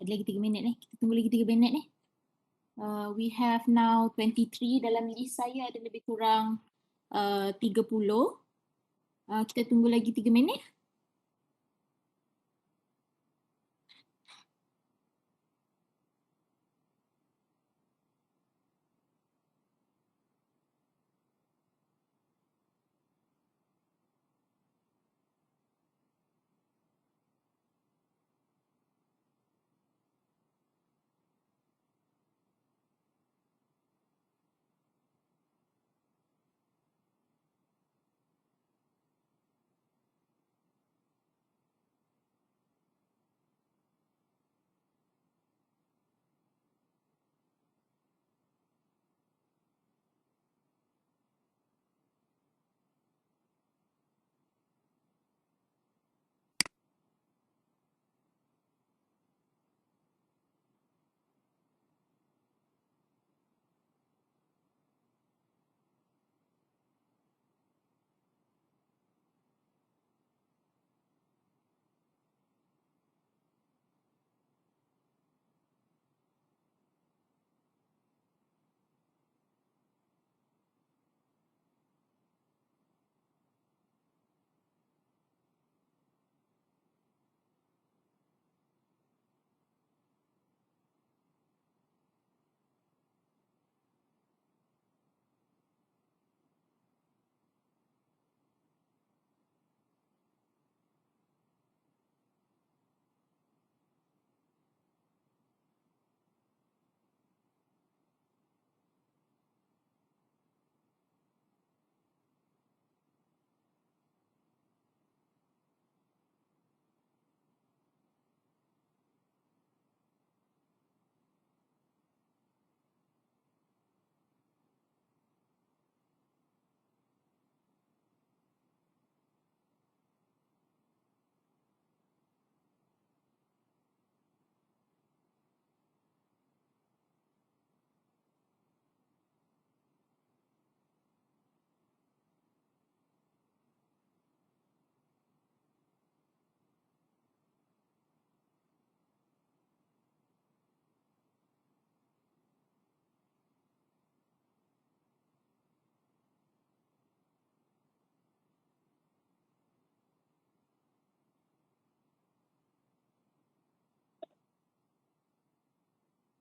Ada lagi 3 minit ni. Kita tunggu lagi 3 minit ni. We have now 23. Dalam list saya ada lebih kurang 30. Kita tunggu lagi 3 minit.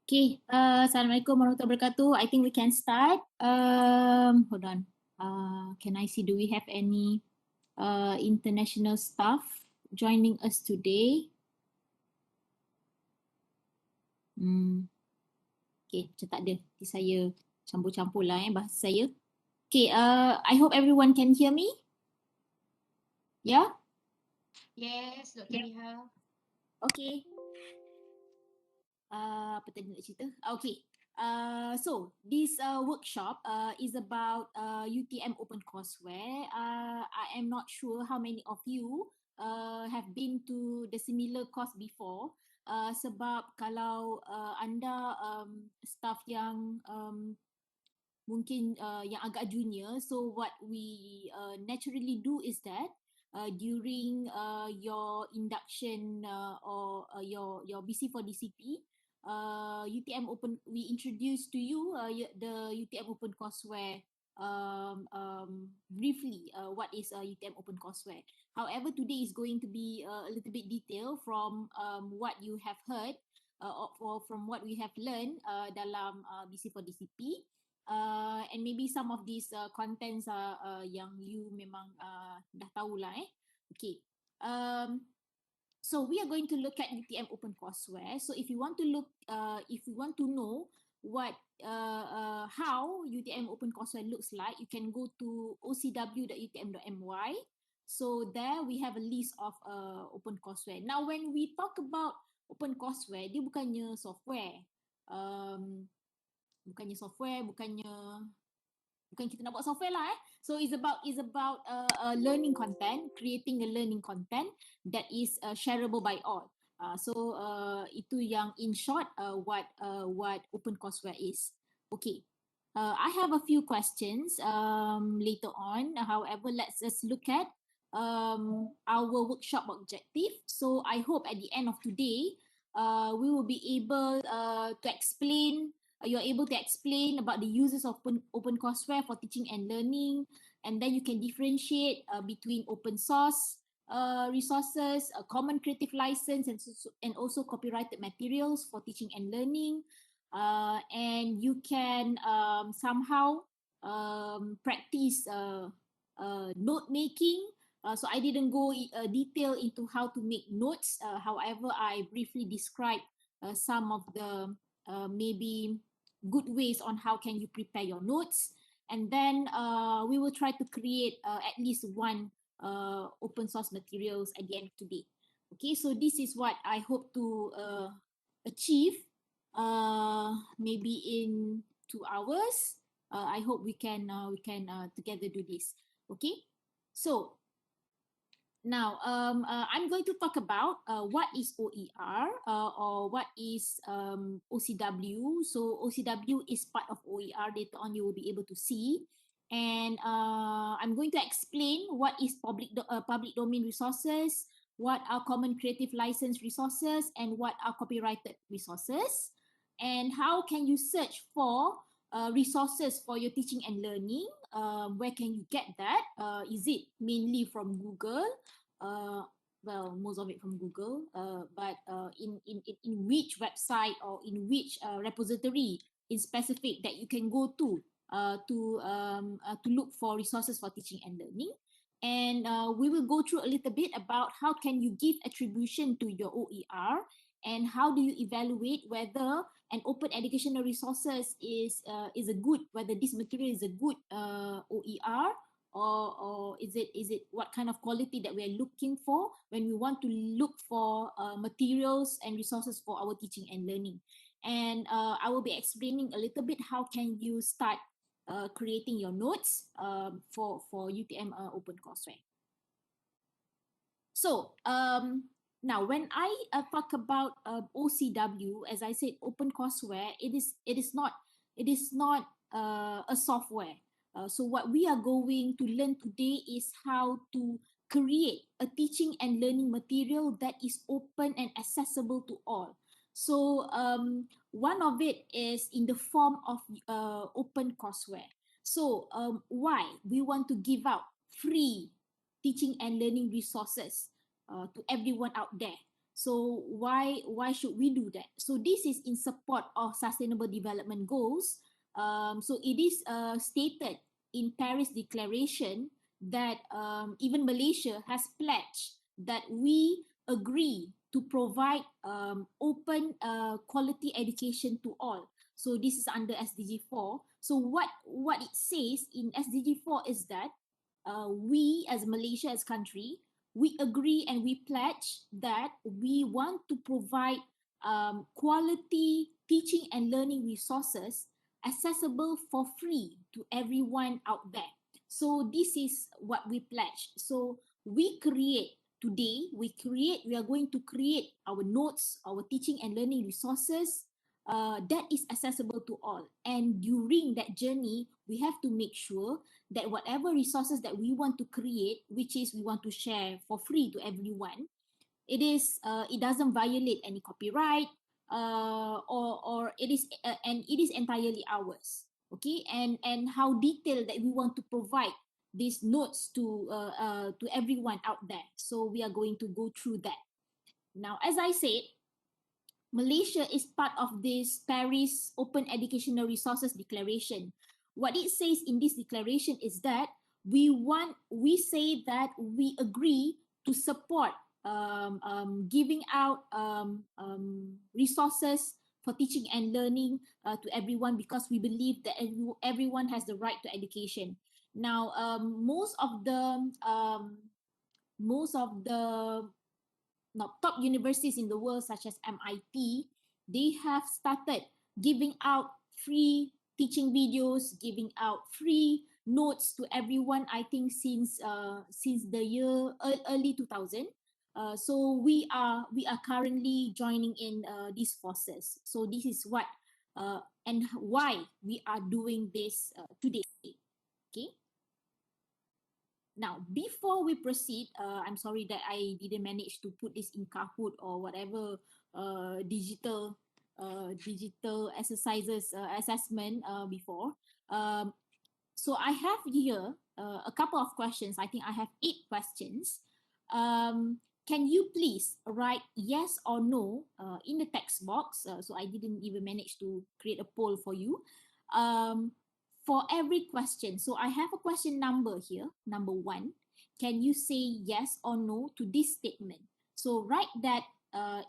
Okay, Assalamualaikum warahmatullahi wabarakatuh. I think we can start. Hold on. Can I see, do we have any international staff joining us today? Okay, macam tak ada. Nanti saya campur-campur lah bahasa saya. Okay, I hope everyone can hear me. Yeah? Yes, Dr. Nurbiha. Okay. Apa tadi nak cerita? Okay. So this workshop is about UTM OpenCourseWare. I am not sure how many of you have been to the similar course before. Sebab kalau anda staff yang mungkin yang agak junior, so what we naturally do is that during your induction or your BC for DCP, UTM Open, we introduce to you the UTM OpenCourseWare briefly. What is UTM OpenCourseWare? However, today is going to be a little bit detailed from what you have heard or from what we have learned dalam BC for DCP. And maybe some of these contents yang you memang dah tahulah Okay. So we are going to look at UTM OpenCourseWare. So if you want to look, if you want to know what how UTM OpenCourseWare looks like, you can go to ocw.utm.my. So there we have a list of OpenCourseWare. Now when we talk about OpenCourseWare, dia bukannya software. Bukan kita nak buat software lah So it's about learning content, creating a learning content that is shareable by all. So itu yang in short what OpenCourseWare is. Okay. I have a few questions later on. However, let's just look at our workshop objective. So I hope at the end of today we will be able to explain. You're able to explain about the uses of OpenCourseWare for teaching and learning, and then you can differentiate between open source resources, a common creative license, and also copyrighted materials for teaching and learning. And you can somehow practice note making. So I didn't go detail into how to make notes. However, I briefly described some of the maybe good ways on how can you prepare your notes. And then we will try to create at least one open source materials at the end of today. Okay, so this is what I hope to achieve maybe in 2 hours. I hope we can together do this. Okay, so now I'm going to talk about what is OER or what is OCW. So OCW is part of OER. Later on, you will be able to see. And I'm going to explain what is public domain resources, what are common creative license resources, and what are copyrighted resources, and how can you search for resources for your teaching and learning. Where can you get that? Is it mainly from Google? Uh, well, most of it from Google, but in which website or in which repository in specific that you can go to look for resources for teaching and learning. And we will go through a little bit about how can you give attribution to your OER, and how do you evaluate whether an open educational resources is a good, whether this material is a good OER, or is it what kind of quality that we are looking for when we want to look for materials and resources for our teaching and learning. And I will be explaining a little bit how can you start creating your notes for UTM OpenCourseWare. So now when I talk about OCW, as I said, OpenCourseWare, it is not a software. So what we are going to learn today is how to create a teaching and learning material that is open and accessible to all. So one of it is in the form of OpenCourseWare. So why we want to give out free teaching and learning resources to everyone out there? So why should we do that? So this is in support of Sustainable Development Goals. So it is stated in Paris Declaration that even Malaysia has pledged that we agree to provide open quality education to all. So this is under SDG 4. So what it says in SDG 4 is that we as Malaysia as country, we agree and we pledge that we want to provide quality teaching and learning resources accessible for free to everyone out there. So this is what we pledge. So we are going to create our notes, our teaching and learning resources that is accessible to all. And during that journey, we have to make sure that whatever resources that we want to create, which is we want to share for free to everyone, it doesn't violate any copyright, or it is entirely ours. Okay, and how detailed that we want to provide these notes to everyone out there. So we are going to go through that. Now, as I said, Malaysia is part of this Paris Open Educational Resources Declaration. What it says in this declaration is that we say that we agree to support giving out resources for teaching and learning to everyone, because we believe that everyone has the right to education. Now, most of the top universities in the world, such as MIT, they have started giving out free teaching videos, giving out free notes to everyone. I think since the year early 2000. So we are currently joining in these forces. So this is what and why we are doing this today. Okay. Now, before we proceed, I'm sorry that I didn't manage to put this in Kahoot or whatever digital exercises assessment before. Um, so I have here a couple of questions. I think I have 8 questions. Can you please write yes or no in the text box? So I didn't even manage to create a poll for you. Um, for every question. So I have a question number here, number 1. Can you say yes or no to this statement? So write that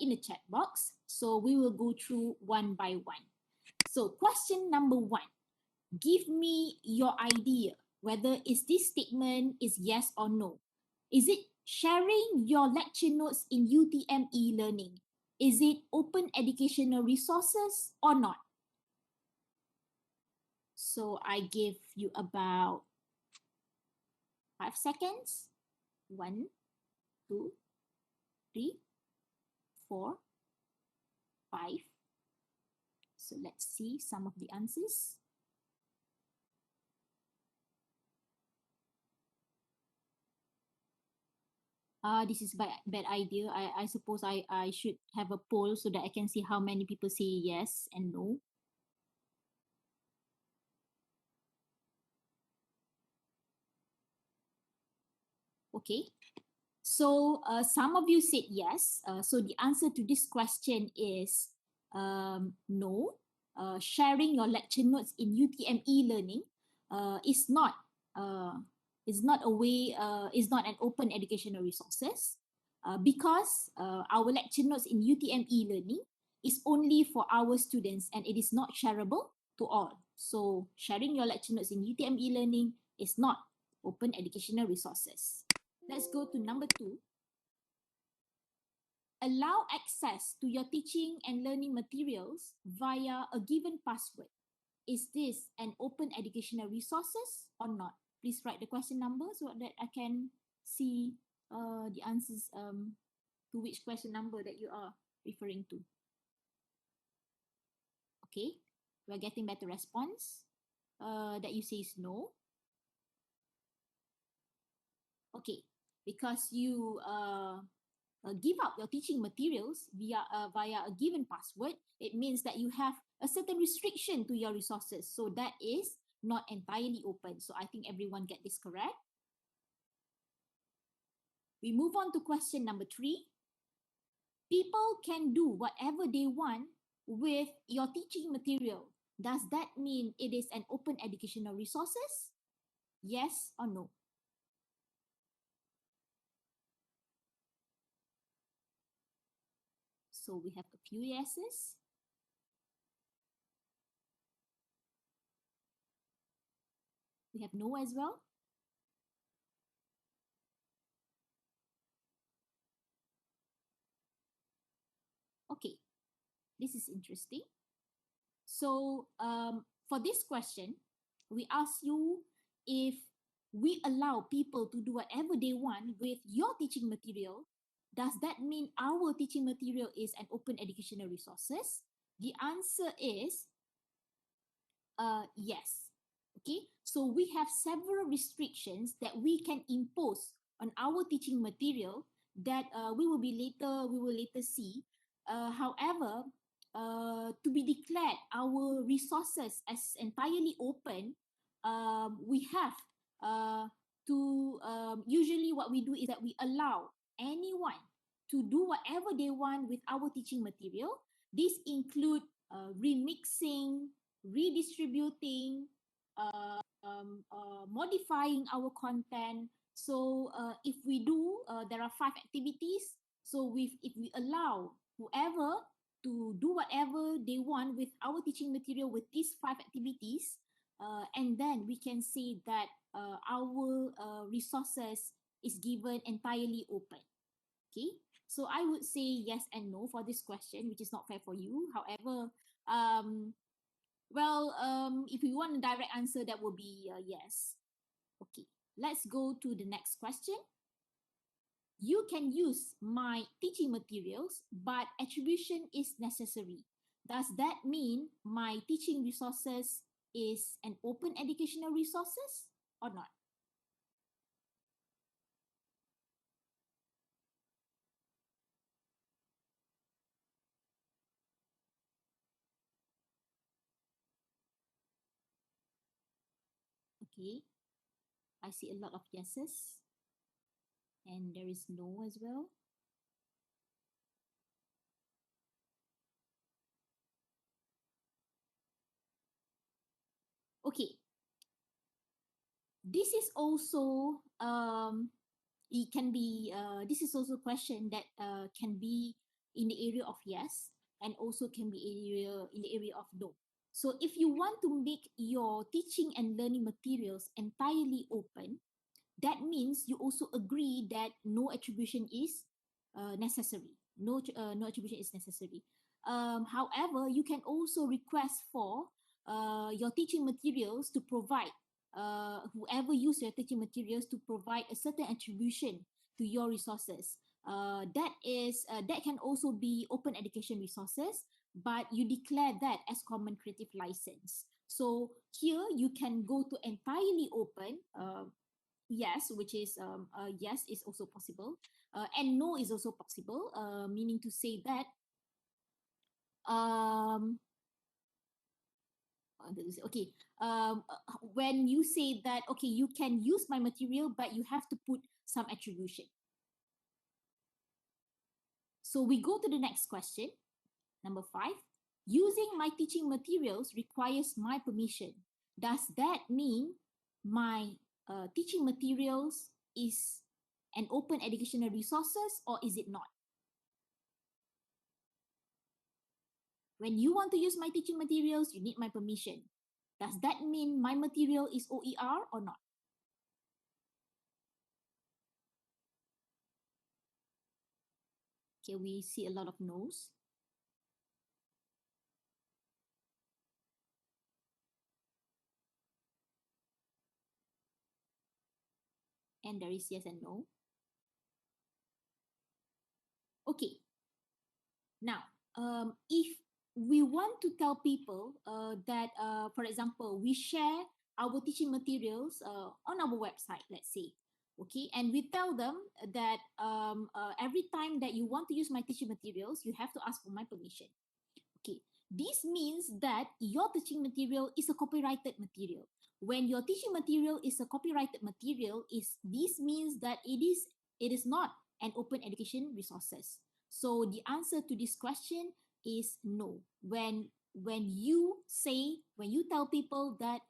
in the chat box. So we will go through one by one. So question number 1, give me your idea whether is this statement is yes or no. Is it sharing your lecture notes in UTM e-learning? Is it open educational resources or not? So I give you about 5 seconds. 1, 2, 3, 4, 5. So let's see some of the answers. This is bad idea. I suppose I should have a poll so that I can see how many people say yes and no. Okay. So some of you said yes. So the answer to this question is no. Sharing your lecture notes in UTM e-learning is not a way, is not an open educational resources because our lecture notes in UTM e-learning is only for our students and it is not shareable to all. So sharing your lecture notes in UTM e-learning is not open educational resources. Let's go to number 2. Allow access to your teaching and learning materials via a given password. Is this an open educational resources or not? Please write the question number so that I can see the answers to which question number that you are referring to. Okay, we're getting better response. That you say is no. Okay, because you give out your teaching materials via a given password, it means that you have a certain restriction to your resources. So that is not entirely open. So I think everyone get this correct. We move on to question number 3. People can do whatever they want with your teaching material. Does that mean it is an open educational resources? Yes or no? So we have a few yeses. We have no as well. Okay, this is interesting. So for this question, we ask you if we allow people to do whatever they want with your teaching material, does that mean our teaching material is an open educational resources? The answer is yes. Okay, so we have several restrictions that we can impose on our teaching material that we will later see. However, to be declared our resources as entirely open, we have to usually what we do is that we allow anyone to do whatever they want with our teaching material. This include remixing, redistributing, modifying our content. So if we do, there are 5 activities. So if we allow whoever to do whatever they want with our teaching material with these 5 activities, and then we can say that our resources is given entirely open. Okay, so I would say yes and no for this question, which is not fair for you. However, if you want a direct answer, that will be yes. Okay, let's go to the next question. You can use my teaching materials, but attribution is necessary. Does that mean my teaching resources is an open educational resources or not? Okay, I see a lot of yeses, and there is no as well. Okay, this is also it can be this is also a question that can be in the area of yes and also can be in the area of no. So if you want to make your teaching and learning materials entirely open, that means you also agree that no attribution is necessary. No attribution is necessary. However, you can also request for your teaching materials to provide, whoever use your teaching materials to provide a certain attribution to your resources. That can also be open education resources, but you declare that as common creative license. So here you can go to entirely open. Yes, which is yes is also possible, and no is also possible, meaning to say that um, okay, when you say that okay, you can use my material, but you have to put some attribution. So we go to the next question, number 5. Using my teaching materials requires my permission. Does that mean my teaching materials is an open educational resources, or is it not? When you want to use my teaching materials, you need my permission. Does that mean my material is OER or not? Okay, we see a lot of no's. And there is yes and no. Okay, now, if we want to tell people that, for example, we share our teaching materials on our website, let's say, okay, and we tell them that every time that you want to use my teaching materials, you have to ask for my permission. Okay, this means that your teaching material is a copyrighted material. When your teaching material is a copyrighted material, this means that it is not an open education resources. So the answer to this question is no. When you tell people that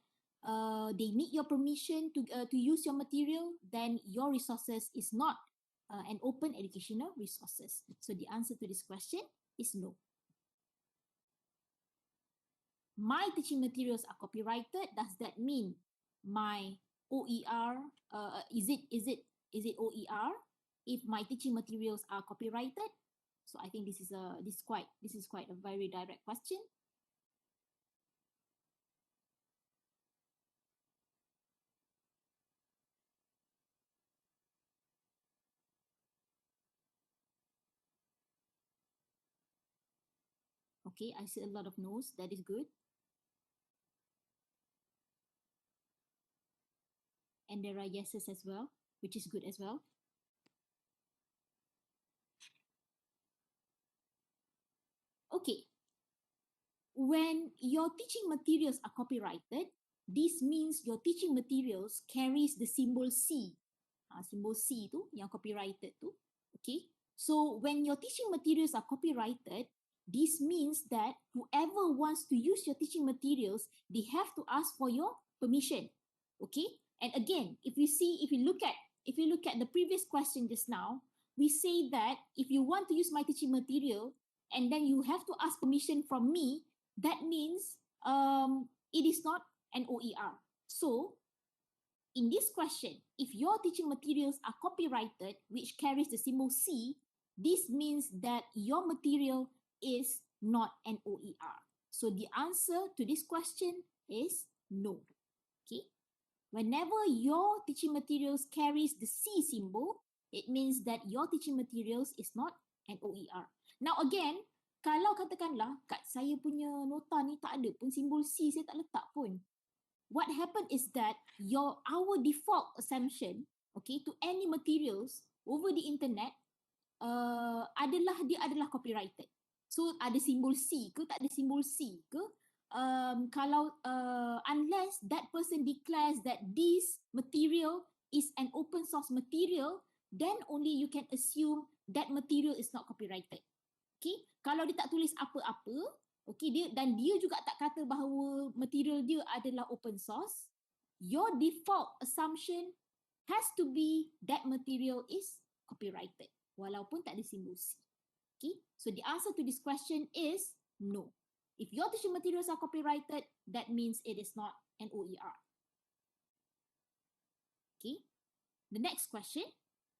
they need your permission to use your material, then your resources is not an open educational resources. So the answer to this question is no. My teaching materials are copyrighted. Does that mean my OER is it OER if my teaching materials are copyrighted? So I think this is quite a very direct question. Okay, I see a lot of no's. That is good. And there are yeses as well, which is good as well. Okay, when your teaching materials are copyrighted, this means your teaching materials carries the symbol C. Simbol C tu yang copyrighted tu. Okay, so when your teaching materials are copyrighted, this means that whoever wants to use your teaching materials, they have to ask for your permission. Okay, and again, if you look at the previous question just now, we say that if you want to use my teaching material and then you have to ask permission from me, that means it is not an OER. So in this question, if your teaching materials are copyrighted, which carries the symbol C, this means that your material is not an OER. So the answer to this question is no. Okay. Whenever your teaching materials carries the C symbol, it means that your teaching materials is not an OER. Now again, kalau katakanlah kat saya punya nota ni tak ada pun simbol C, saya tak letak pun. What happened is that our default assumption, okay, to any materials over the internet dia adalah copyrighted. So ada simbol C ke tak ada simbol C ke, kalau unless that person declares that this material is an open source material, then only you can assume that material is not copyrighted. Okay, kalau dia tak tulis apa-apa, okay, dia juga tak kata bahawa material dia adalah open source, your default assumption has to be that material is copyrighted walaupun tak ada simbol C. Okay, so the answer to this question is no. If your teaching materials are copyrighted, that means it is not an OER. Okay, the next question.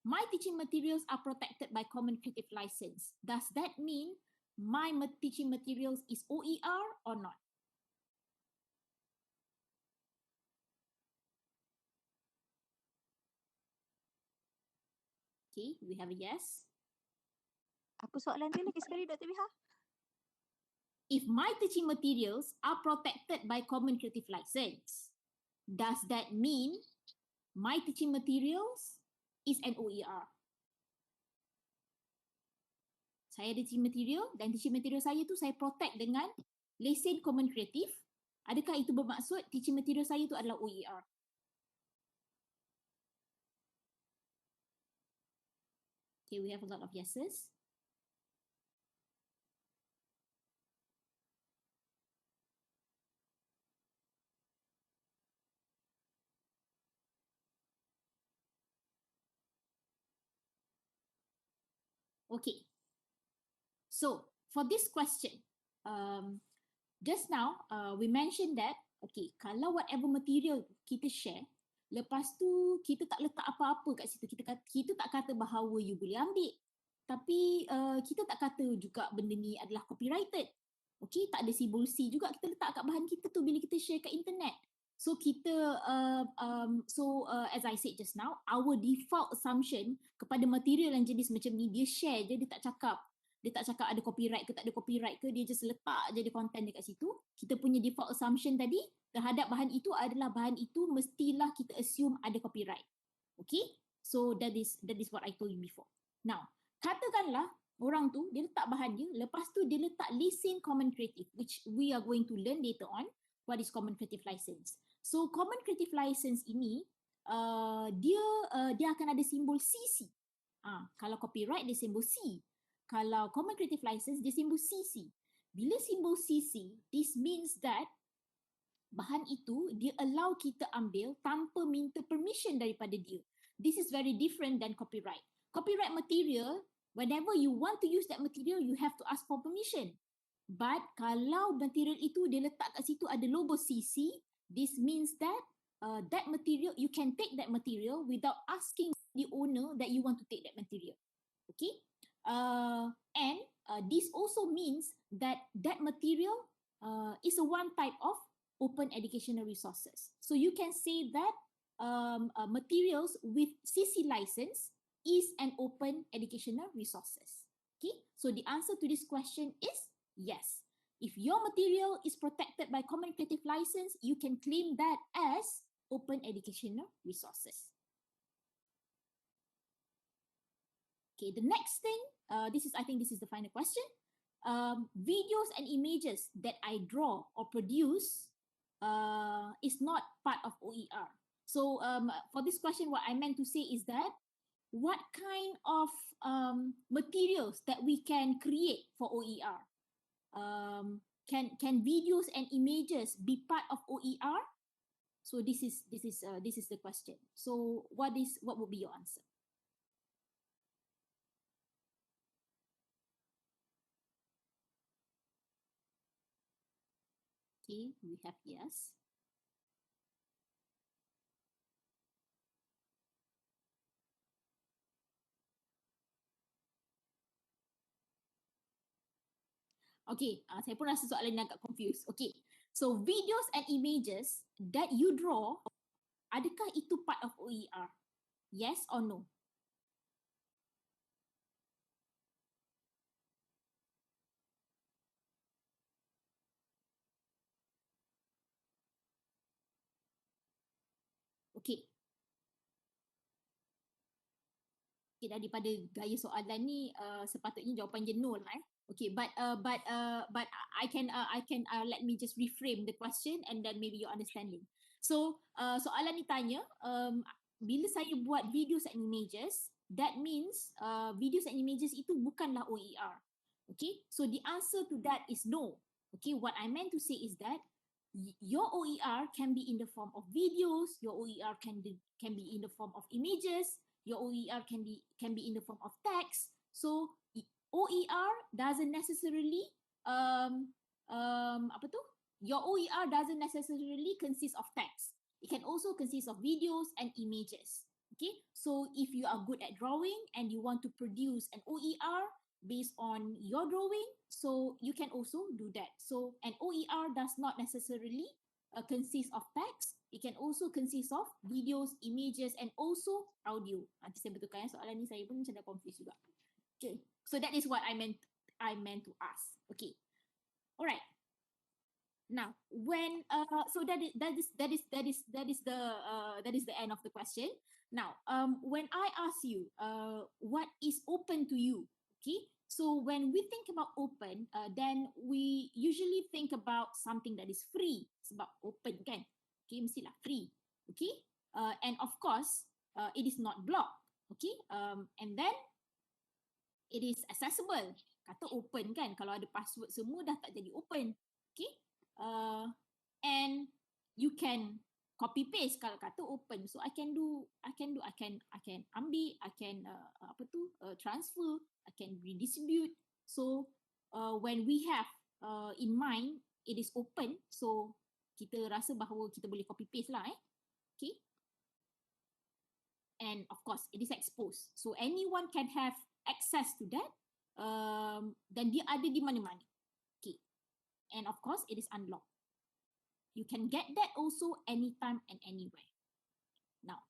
My teaching materials are protected by Common Creative License. Does that mean my teaching materials is OER or not? Okay, we have a yes. Apa soalan dia lagi sekali, Dr. Biha? If my teaching materials are protected by Common Creative License, does that mean my teaching materials is an OER? Saya ada teaching material dan teaching material saya tu saya protect dengan lesen Common Creative. Adakah itu bermaksud teaching material saya tu adalah OER? Okay, we have a lot of yeses. Okay. So, for this question, just now we mentioned that, okay, kalau whatever material kita share, lepas tu kita tak letak apa-apa kat situ, kita tak kata bahawa you boleh ambil, tapi kita tak kata juga benda ni adalah copyrighted. Okay, tak ada simbol C juga kita letak kat bahan kita tu bila kita share kat internet. So as I said just now, our default assumption kepada material yang jenis macam ni, dia share je, dia tak cakap ada copyright ke tak ada copyright ke, dia just letak je dia content dekat situ. Kita punya default assumption tadi terhadap bahan itu adalah bahan itu mestilah kita assume ada copyright. Okay, so that is what I told you before. Now, katakanlah orang tu dia letak bahan dia, lepas tu dia letak lesen Common Creative, which we are going to learn later on what is Common Creative License. So Common Creative License ini dia akan ada simbol CC. Kalau copyright dia simbol C. Kalau Common Creative License dia simbol CC. Bila simbol CC, this means that bahan itu dia allow kita ambil tanpa minta permission daripada dia. This is very different than copyright. Copyright material, whenever you want to use that material, you have to ask for permission. But kalau material itu dia letak kat situ ada logo CC, this means that that material, you can take that material without asking the owner that you want to take that material. Okay? And this also means that that material is a one type of open educational resources. So you can say that materials with CC license is an open educational resources. Okay? So the answer to this question is yes. If your material is protected by Common Creative License, you can claim that as open educational resources. Okay, the next thing, I think this is the final question. Videos and images that I draw or produce is not part of OER. So for this question, what I meant to say is that what kind of materials that we can create for OER? Can videos and images be part of OER? So this is the question. So what would be your answer? Okay, we have yes. Okay, saya pun rasa soalan ni agak confused. Okay, so videos and images that you draw, adakah itu part of OER? Yes or no? Okay. Okay, daripada gaya soalan ni sepatutnya jawapan jenuh lah. Okay, but I can let me just reframe the question and then maybe your understanding. So soalan ni tanya, bila saya buat videos and images, that means videos and images itu bukanlah OER. Okay, so the answer to that is no. Okay, what I meant to say is that your OER can be in the form of videos, your OER can be in the form of images, your OER can be in the form of text. So OER doesn't necessarily apa tu? Your OER doesn't necessarily consist of text. It can also consist of videos and images. Okay, so if you are good at drawing and you want to produce an OER based on your drawing, so you can also do that. So an OER does not necessarily consist of text. It can also consist of videos, images, and also audio. Nanti saya betulkan soalan ni, saya pun macam dah confused juga. Okay, so that is what I meant to ask. Okay, alright. Now, when so that is the end of the question. Now, when I ask you, what is open to you? Okay, so when we think about open, then we usually think about something that is free. Sebab open kan, okay, mestilah free. Okay, and of course, it is not blocked. Okay, and then it is accessible. Kata open kan, kalau ada password semua dah tak jadi open. Okay, and you can copy paste kalau kata open. So I can ambil, I can transfer, I can redistribute. So when we have in mind it is open, so kita rasa bahawa kita boleh copy paste lah okay. And of course it is exposed, so anyone can have access to that, dan dia ada di mana-mana. Okay, and of course it is unlocked. You can get that also anytime and anywhere. Now,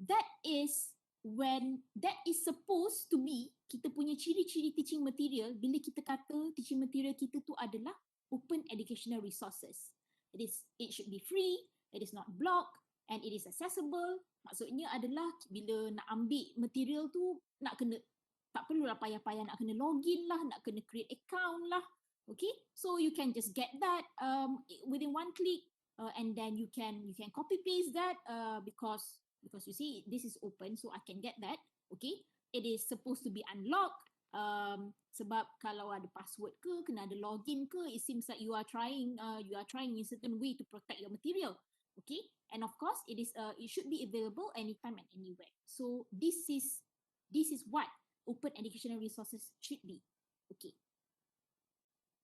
that is supposed to be kita punya ciri-ciri teaching material bila kita kata teaching material kita tu adalah open educational resources. It should be free, it is not blocked, and it is accessible. Maksudnya adalah bila nak ambil material tu nak kena, tak perlulah payah-payah nak kena login lah, nak kena create account lah. Okay, so you can just get that within one click, and then you can copy paste that because you see this is open, so I can get that. Okay, it is supposed to be unlocked, sebab kalau ada password ke, kena ada login ke, it seems like you are trying in certain way to protect your material. Okay, and of course it should be available anytime and anywhere. So this is what open educational resources should be. Okay.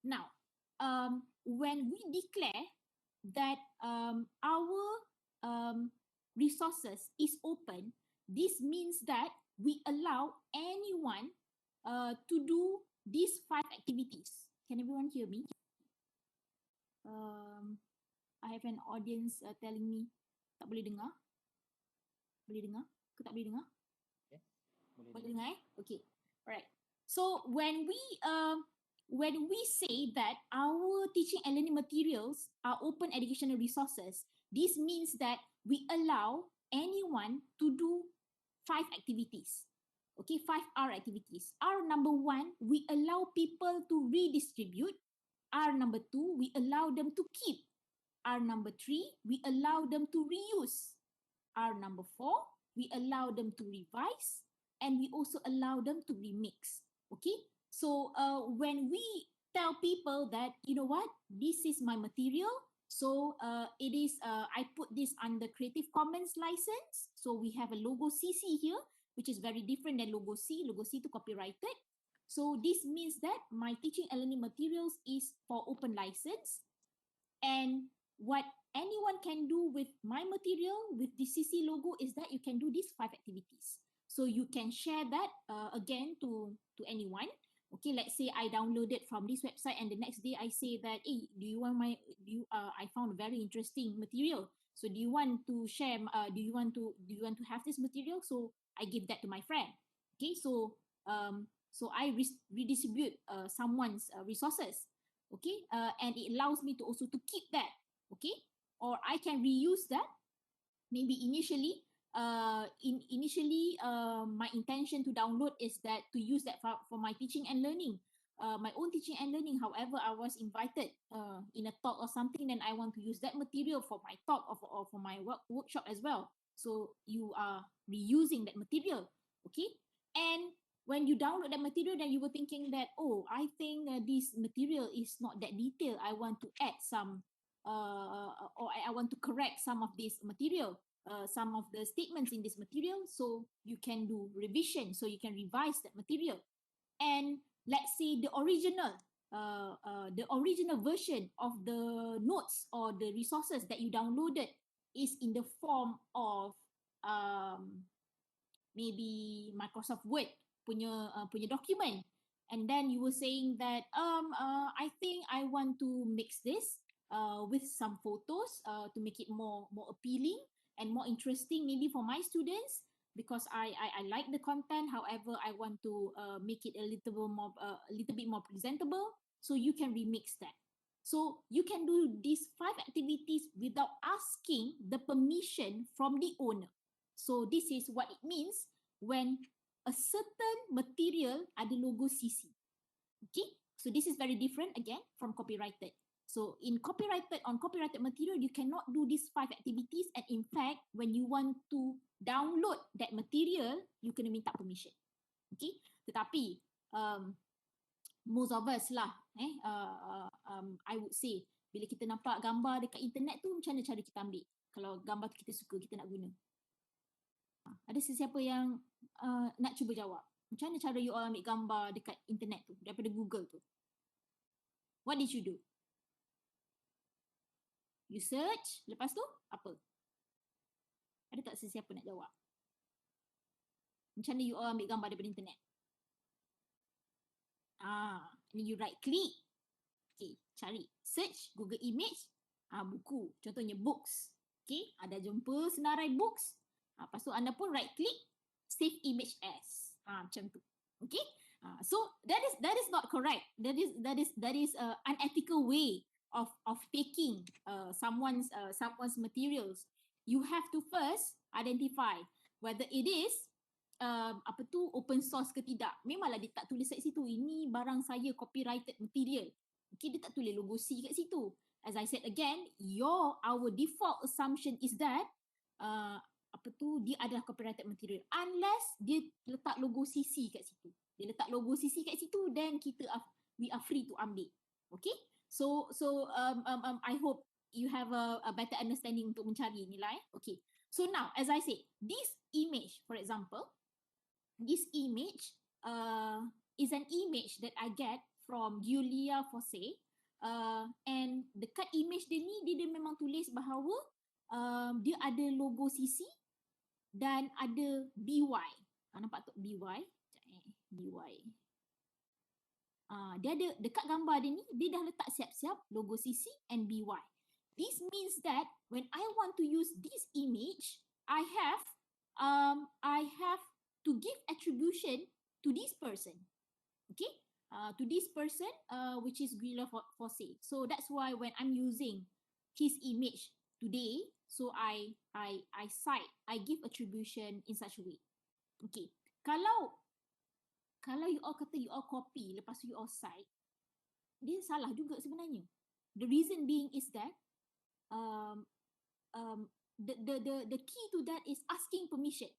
Now, when we declare that our resources is open, this means that we allow anyone to do these 5 activities. Can everyone hear me? I have an audience telling me tak boleh dengar. Boleh dengar? Ke tak boleh dengar? Yes, boleh dengar Okay, alright. So when we say that our teaching and learning materials are open educational resources, this means that we allow anyone to do 5 activities. Okay, 5 R activities. R number 1, we allow people to redistribute. R number 2, we allow them to keep. R number 3, we allow them to reuse. R number 4, we allow them to revise, and we also allow them to remix. Okay, so when we tell people that, you know what, this is my material, so it is I put this under Creative Commons license, so we have a logo CC here, which is very different than logo C. Logo C to copyrighted. So this means that my teaching and learning materials is for open license, and what anyone can do with my material with the CC logo is that you can do these 5 activities. So you can share that again to anyone. Okay, let's say I downloaded from this website and the next day I say that, hey, I found a very interesting material. So do you want to share? Do you want to have this material? So I give that to my friend. Okay, so I redistribute someone's resources. Okay, and it allows me to also to keep that. Okay, or I can reuse that. Maybe initially initially my intention to download is that to use that for my teaching and learning, my own teaching and learning. However, I was invited in a talk or something, then I want to use that material for my talk or for my workshop as well. So you are reusing that material, okay? And when you download that material, then you were thinking that, oh, I think this material is not that detailed. I want to add some, or I want to correct some of this material, some of the statements in this material. So you can do revision. So you can revise that material. And let's say the original version of the notes or the resources that you downloaded is in the form of maybe Microsoft Word punya document, and then you were saying that I think I want to mix this with some photos to make it more appealing and more interesting maybe for my students, because I like the content. However, I want to make it a little bit more presentable. So you can remix that. So you can do these 5 activities without asking the permission from the owner. So this is what it means when a certain material ada logo CC. Okay, so this is very different again from copyrighted. So on copyrighted material, you cannot do these 5 activities, and in fact, when you want to download that material, you kena minta permission. Okay, tetapi most of us lah, I would say, bila kita nampak gambar dekat internet tu, macam mana cara kita ambil? Kalau gambar tu kita suka, kita nak guna. Ada sesiapa yang nak cuba jawab? Macam mana cara you all ambil gambar dekat internet tu, daripada Google tu? What did you do? You search, lepas tu apa? Ada tak sesiapa nak jawab? Macam mana you all ambil gambar daripada internet? Ni you right click. Okay, cari, search, Google Image, buku, contohnya books. Okay, ada jumpa senarai books. Lepas tu anda pun right click, save image as. Macam tu. Okay, so that is not correct. That is unethical way of taking someone's materials. You have to first identify whether it is open source ke tidak. Memanglah dia tak tulis kat situ, ini barang saya copyrighted material. Okay, dia tak tulis logo C kat situ. As I said again, our default assumption is that dia adalah copyrighted material, unless dia letak logo CC kat situ. Dia letak logo CC kat situ, then we are free to ambil. Okay, so I hope you have a better understanding untuk mencari ni lah. Okay, so now as I said, this image, for example, this image is an image that I get from Julia Fosse, and dekat image dia ni, dia memang tulis bahawa dia ada logo CC dan ada BY. Nampak tak BY? BY. Dia ada dekat gambar dia ni, dia dah letak siap-siap logo CC and BY. This means that when I want to use this image, I have to give attribution to this person. Okay? To this person, which is Julia Fosse. So that's why when I'm using his image today, so I give attribution in such a way. Okay, kalau you all kata you all copy, lepas tu you all cite, dia salah juga sebenarnya. The reason being is that the key to that is asking permission.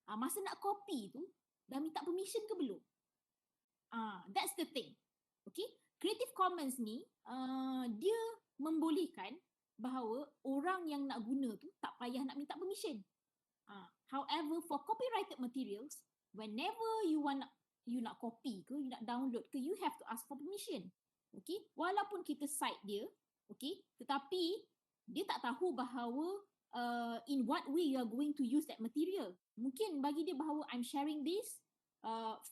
Masa nak copy tu, dah minta permission ke belum? That's the thing. Okay, Creative Commons ni dia membolehkan bahawa orang yang nak guna tu tak payah nak minta permission. However, for copyrighted materials, whenever you nak copy ke, you nak download ke, you have to ask for permission. Okay, walaupun kita cite dia, okay, tetapi dia tak tahu bahawa in what way you are going to use that material. Mungkin bagi dia bahawa I'm sharing this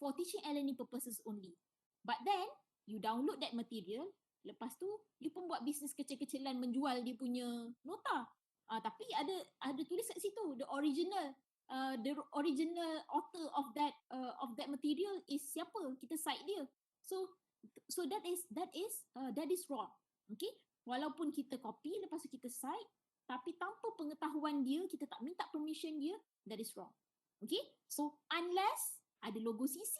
for teaching and learning purposes only. But then you download that material, lepas tu you pun buat bisnes kecil-kecilan menjual dia punya nota. Tapi ada tulis kat situ the original author of that material is siapa, kita cite dia. So that is wrong. Okay, walaupun kita copy lepas tu kita cite, tapi tanpa pengetahuan dia, kita tak minta permission dia, that is wrong. Okay, so unless ada logo CC,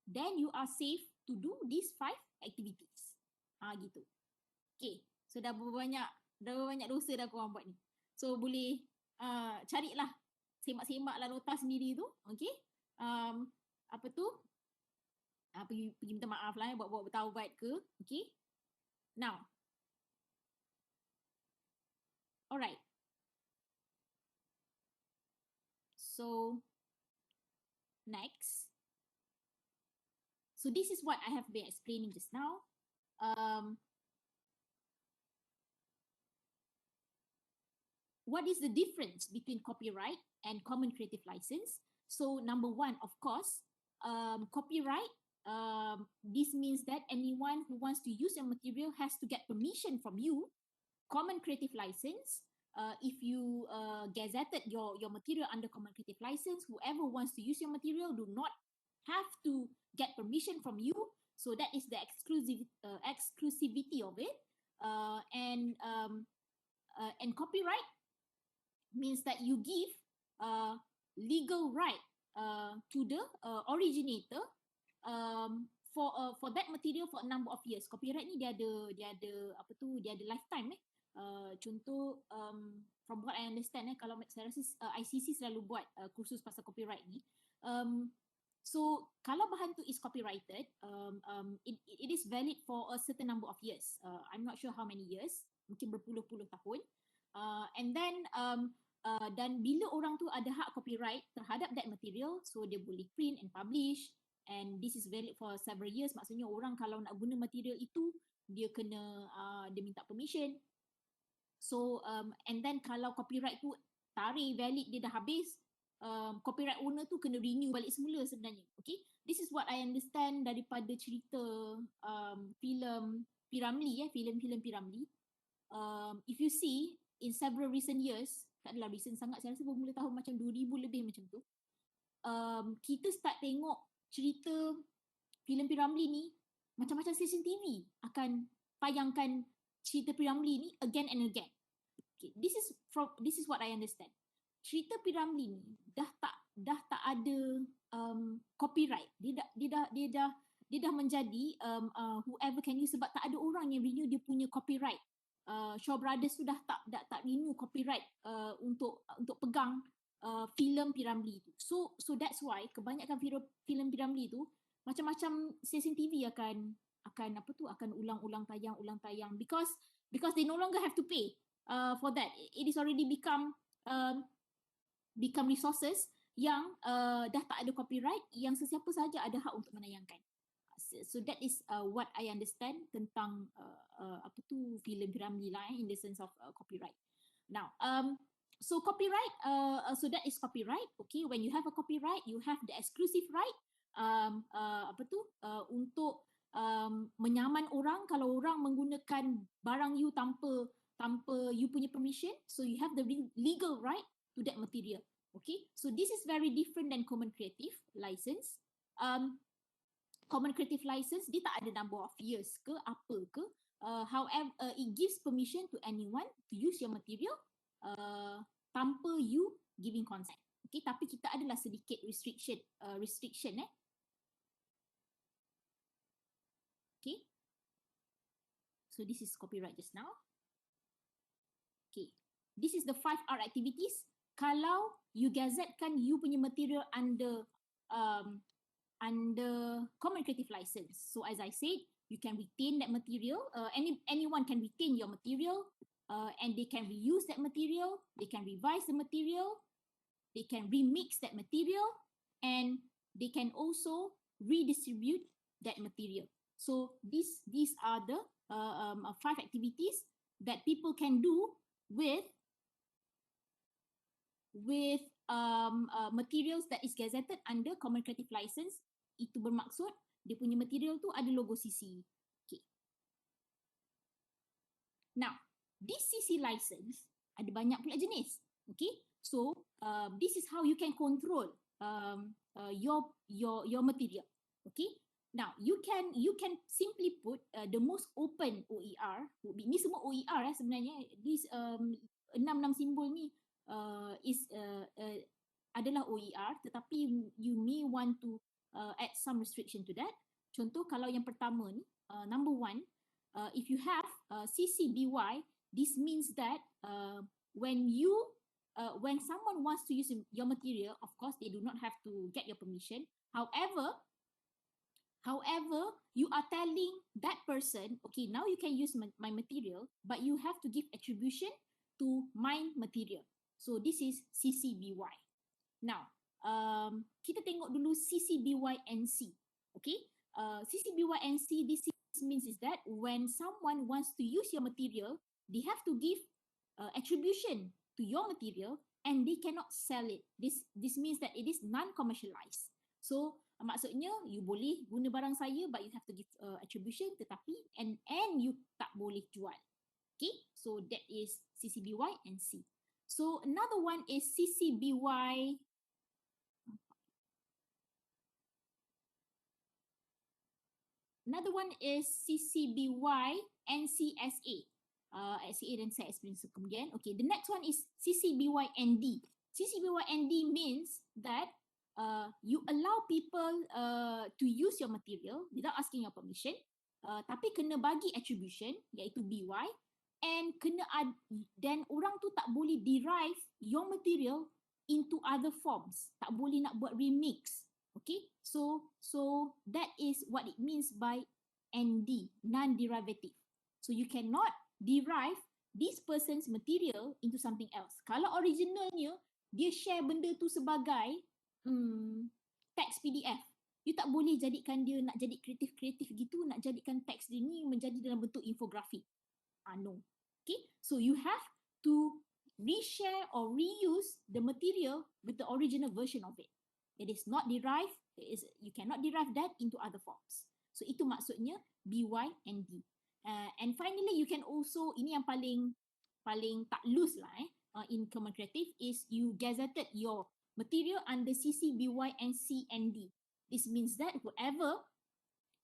then you are safe to do these 5 activities. Gitu. Okay, so dah berapa banyak dosa dah korang buat ni. So boleh carilah, semak-semaklah nota sendiri tu. Okay, apa tu, pergi minta maaf lah, buat bertaubat ke. Okay, now, alright. So next, so this is what I have been explaining just now. What is the difference between copyright and common creative license? So number one, of course, copyright, this means that anyone who wants to use your material has to get permission from you. Common creative license, if you gazetted your material under common creative license, whoever wants to use your material do not have to get permission from you. So that is the exclusivity of it. And copyright means that you give legal right to the originator for that material for a number of years. Copyright ni dia ada lifetime. Contoh, from what I understand, kalau saya rasa ICC selalu buat kursus pasal copyright ni. So kalau bahan tu is copyrighted, it is valid for a certain number of years. I'm not sure how many years, mungkin berpuluh-puluh tahun. And then dan bila orang tu ada hak copyright terhadap that material, so dia boleh print and publish, and this is valid for several years. Maksudnya orang kalau nak guna material itu, dia kena dia minta permission. So and then kalau copyright tu tarikh valid dia dah habis, copyright owner tu kena renew balik semula sebenarnya. Okay, this is what I understand daripada cerita filem P. Ramlee, filem-filem P. Ramlee. If you see in several recent years, tak adalah recent sangat, saya rasa bermula tahun macam 2000 lebih macam tu, kita start tengok cerita filem P. Ramlee ni, macam-macam stesen TV akan tayangkan cerita P. Ramlee ni again and again. Okay, this is what I understand. Cerita P. Ramlee ni dah tak ada copyright. Dia dah menjadi whoever can use, sebab tak ada orang yang renew dia punya copyright. Shaw Brothers tu dah tak renew copyright untuk pegang filem P. Ramlee tu. So that's why kebanyakan filem P. Ramlee tu macam-macam stesen TV akan ulang tayang because they no longer have to pay for that. It is already become resources yang dah tak ada copyright, yang sesiapa saja ada hak untuk menayangkan. So that is what I understand tentang filem P. Ramlee lah, in the sense of copyright. Now, so copyright, so that is copyright. Okay, when you have a copyright, you have the exclusive right untuk menyaman orang kalau orang menggunakan barang you tanpa you punya permission. So you have the legal right to that material. Okay, so this is very different than common creative license. Common creative license dia tak ada number of years ke apa ke. However, it gives permission to anyone to use your material tanpa you giving consent. Okay, tapi kita adalah sedikit restriction. Okay, so this is copyright just now. Okay, this is the 5R activities. Kalau you gazetkan you punya material under common creative license, so as I said, you can retain that material. Anyone can retain your material, and they can reuse that material, they can revise the material, they can remix that material, and they can also redistribute that material. So these are the 5 activities that people can do with materials that is gazetted under common creative license. Itu bermaksud dia punya material tu ada logo CC. Okay. Now, this CC license ada banyak pula jenis. Okay, so this is how you can control your material. Okay, now you can simply put the most open OER. Ni semua OER sebenarnya. This enam simbol ni adalah OER, tetapi you may want to add some restriction to that. Contoh kalau yang pertama ni, number one, if you have CCBY, this means that when someone wants to use your material, of course they do not have to get your permission. However, you are telling that person, okay, now you can use my material, but you have to give attribution to my material. So this is CCBY. Now, kita tengok dulu CCBY-NC. Okay, CCBY-NC, this means is that when someone wants to use your material, they have to give attribution to your material and they cannot sell it. This means that it is non-commercialized. So maksudnya you boleh guna barang saya, but you have to give attribution, tetapi and you tak boleh jual. Okay, so that is CCBY and C. So another one is CCBY. Another one is CCBY and CSA. SCA dan saya explain kemudian. Okay, the next one is CCBY and D. CCBY and D means that you allow people to use your material without asking your permission, tapi kena bagi attribution iaitu BY, and dan orang tu tak boleh derive your material into other forms, tak boleh nak buat remix. Okay, so that is what it means by ND, non-derivative. So you cannot derive this person's material into something else. Kalau originalnya dia share benda tu sebagai teks PDF, you tak boleh jadikan dia nak jadi kreatif gitu, nak jadikan teks dia ni menjadi dalam bentuk infografik. No. Okay, so you have to reshare or reuse the material with the original version of it. It is not derived, you cannot derive that into other forms. So itu maksudnya BY and D. And finally, you can also, ini yang paling tak loose lah in Common Creative, is you gazetted your material under CC, BY and C and D. This means that whoever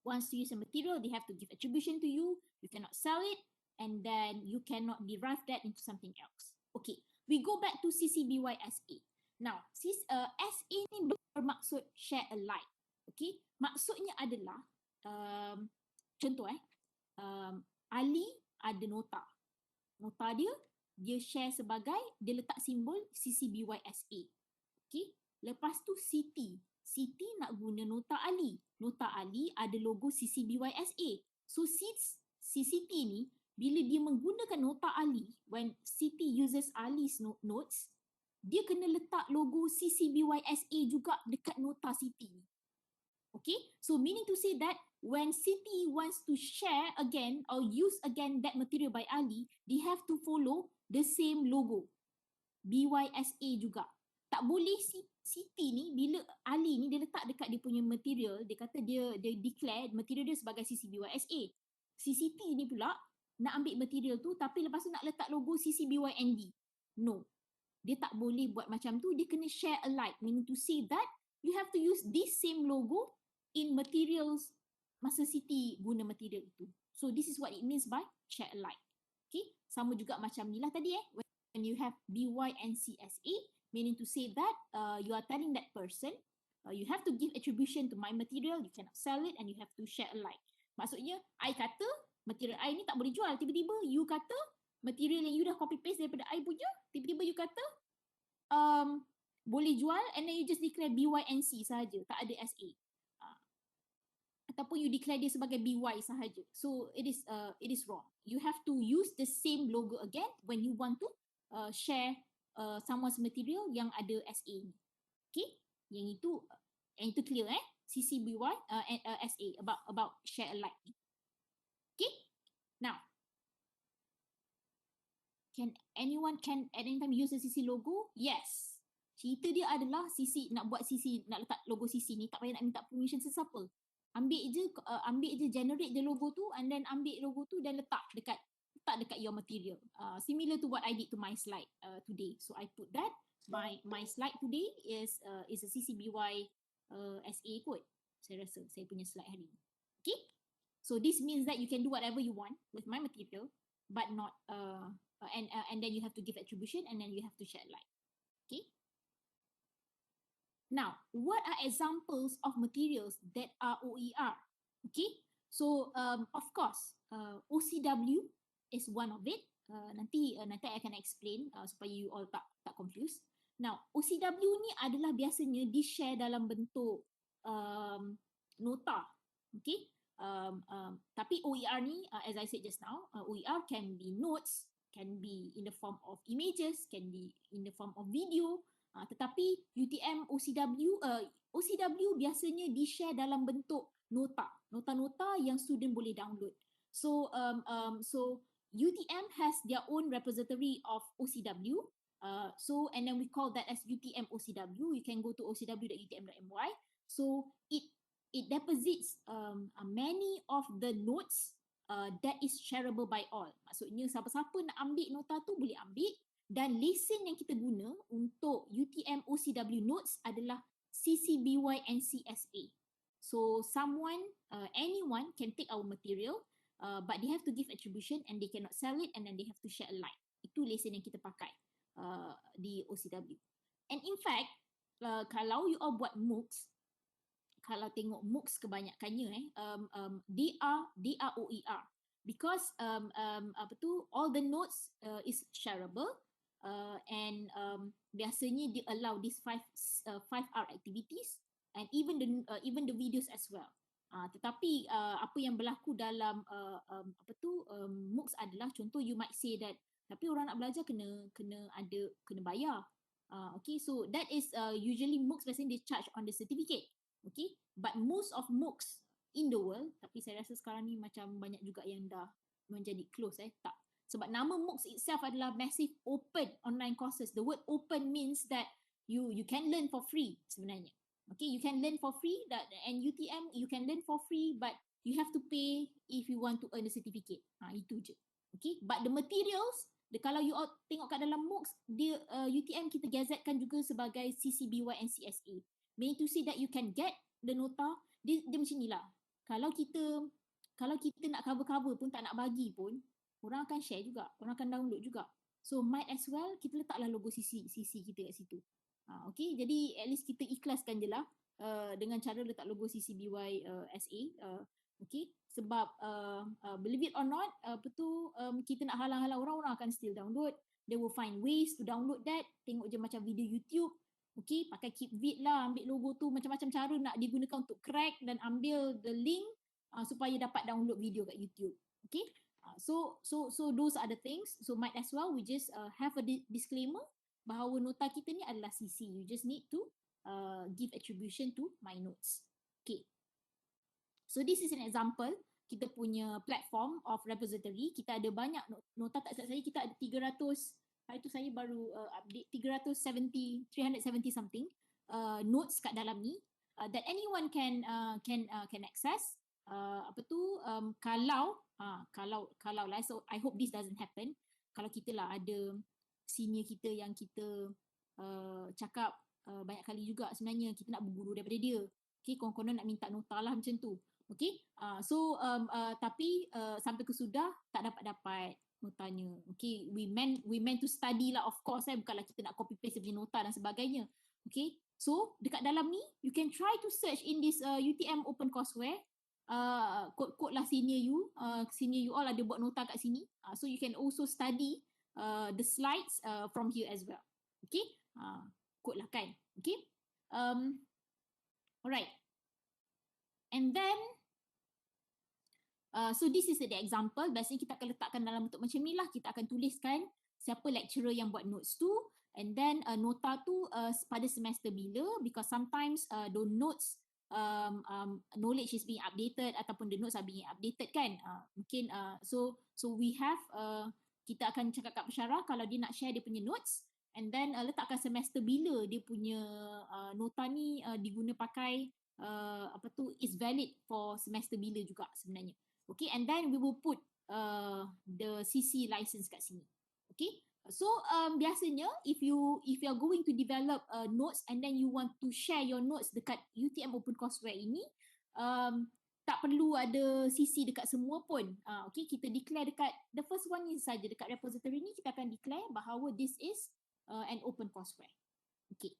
wants to use a material, they have to give attribution to you, you cannot sell it, and then you cannot derive that into something else. Okay, we go back to CCBY SA. Now, SA ni bermaksud share alike. Okay, maksudnya adalah, contoh Ali ada nota. Nota dia share sebagai, dia letak simbol CCBYSA. Okay, lepas tu Siti nak guna nota Ali. Nota Ali ada logo CCBYSA. So si Siti ni, bila dia menggunakan nota Ali, when Siti uses Ali's notes, dia kena letak logo CCBYSA juga dekat nota Siti ni. Okay, so meaning to say that when Siti wants to share again or use again that material by Ali, they have to follow the same logo, BYSA juga. Tak boleh Siti ni, bila Ali ni dia letak dekat dia punya material, dia kata dia declare material dia sebagai CCBYSA. Si Siti ni pula nak ambil material tu, tapi lepas tu nak letak logo CCBYND. No, dia tak boleh buat macam tu, dia kena share alike, meaning to say that you have to use this same logo in materials masa Siti guna material itu. So this is what it means by share alike. Okay, sama juga macam ni lah tadi when you have BY and CSA, meaning to say that you are telling that person you have to give attribution to my material, you cannot sell it, and you have to share alike. Maksudnya, I kata material I ni tak boleh jual, tiba-tiba you kata material yang you dah copy paste daripada I punya, tiba-tiba you kata boleh jual, and then you just declare BYNC sahaja, tak ada SA. Ataupun you declare dia sebagai BY sahaja. So it is wrong. You have to use the same logo again when you want to share someone's material yang ada SA ni. Okay, yang itu clear CCBY SA about share alike. Okay, now can anyone at any time use the CC logo? Yes. Cerita dia adalah CC nak buat CC, nak letak logo CC ni tak payah nak minta permission sesiapa. Ambil je generate the logo tu, and then ambil logo tu dan letak dekat your material. Similar to what I did to my slide today. So I put that my slide today is a CCBY SA kot. Saya rasa saya punya slide hari ni. Okay? So this means that you can do whatever you want with my material, but not and then you have to give attribution, and then you have to share alike. Okay. Now, what are examples of materials that are OER? Okay, so of course, OCW is one of it. Nanti I akan explain supaya you all tak confused. Now, OCW ni adalah biasanya di-share dalam bentuk nota. Okay, tapi OER ni, as I said just now, OER can be notes, can be in the form of images, can be in the form of video. Tetapi UTM OCW biasanya di-share dalam bentuk nota-nota yang student boleh download. So UTM has their own repository of OCW. And then we call that as UTM OCW. You can go to ocw.utm.my. So it deposits many of the notes that is shareable by all. Maksudnya siapa-siapa nak ambil nota tu boleh ambil. Dan lesen yang kita guna untuk UTM OCW notes adalah CCBY and CSA. So anyone can take our material, but they have to give attribution and they cannot sell it, and then they have to share alike. Itu lesen yang kita pakai di OCW. And in fact, kalau you all buat MOOCs, kalau tengok MOOCs kebanyakannya they are OER, because all the notes is shareable. And biasanya they allow these 5R activities and even the videos as well. Tetapi apa yang berlaku dalam MOOCs adalah, contoh you might say that tapi orang nak belajar kena bayar. Okay, so that is usually MOOCs biasanya they charge on the certificate. Okay, but most of MOOCs in the world, tapi saya rasa sekarang ni macam banyak juga yang dah menjadi close tak. Sebab nama MOOCs itself adalah Massive Open Online Courses. The word open means that you can learn for free sebenarnya. Okay, you can learn for free, and UTM you can learn for free, but you have to pay if you want to earn a certificate. Itu je. Okay, but the materials, kalau you all tengok kat dalam MOOCs, dia UTM kita gazetkan juga sebagai CCBY and CSA. Meaning to say that you can get the nota, dia macam ni lah. Kalau kita nak cover-cover pun, tak nak bagi pun, orang akan share juga, orang akan download juga. So might as well kita letaklah logo CC kita kat situ. Okay, jadi at least kita ikhlaskan je lah dengan cara letak logo CCBY SA. Okay, sebab believe it or not, kita nak halang-halang orang akan still download. They will find ways to download that. Tengok je macam video YouTube. Okay, pakai keep vid lah, ambil logo tu, macam-macam cara nak digunakan untuk crack dan ambil the link supaya dapat download video kat YouTube. Okay. So those are the things. So might as well we just have a disclaimer bahawa nota kita ni adalah CC. You just need to give attribution to my notes. Okay. So this is an example. Kita punya platform of repository. Kita ada banyak nota, tak silap saya kita ada 300. Hari tu saya baru update 370 something notes kat dalam ni that anyone can access. Kalau lah, so I hope this doesn't happen. Kalau kita lah ada senior kita yang kita cakap banyak kali juga sebenarnya kita nak berguru daripada dia. Okay, konon-konon nak minta nota lah macam tu. Okay, tapi sampai ke sudah tak dapat notanya. Okay, we meant to study lah, of course. Bukanlah kita nak copy paste punya nota dan sebagainya. Okay, so dekat dalam ni you can try to search in this UTM OpenCourseWare. Kod lah senior you all ada buat nota kat sini. So you can also study the slides from here as well. Okay, kod lah kan. Okay, alright. And then so this is the example. Biasanya kita akan letakkan dalam bentuk macam ni lah. Kita akan tuliskan siapa lecturer yang buat notes tu, and then nota tu pada semester bila, because sometimes the notes knowledge is being updated ataupun the notes are being updated kan. Mungkin so we have kita akan cakap kat pensyarah kalau dia nak share dia punya notes, and then letakkan semester bila dia punya nota ni diguna pakai is valid for semester bila juga sebenarnya. Okay, and then we will put the CC license kat sini. Okay, so biasanya if you are going to develop notes and then you want to share your notes dekat UTM OpenCourseWare ini, tak perlu ada CC dekat semua pun. Okay, kita declare dekat the first one ni saja, dekat repository ni kita akan declare bahawa this is an open courseware. Okay.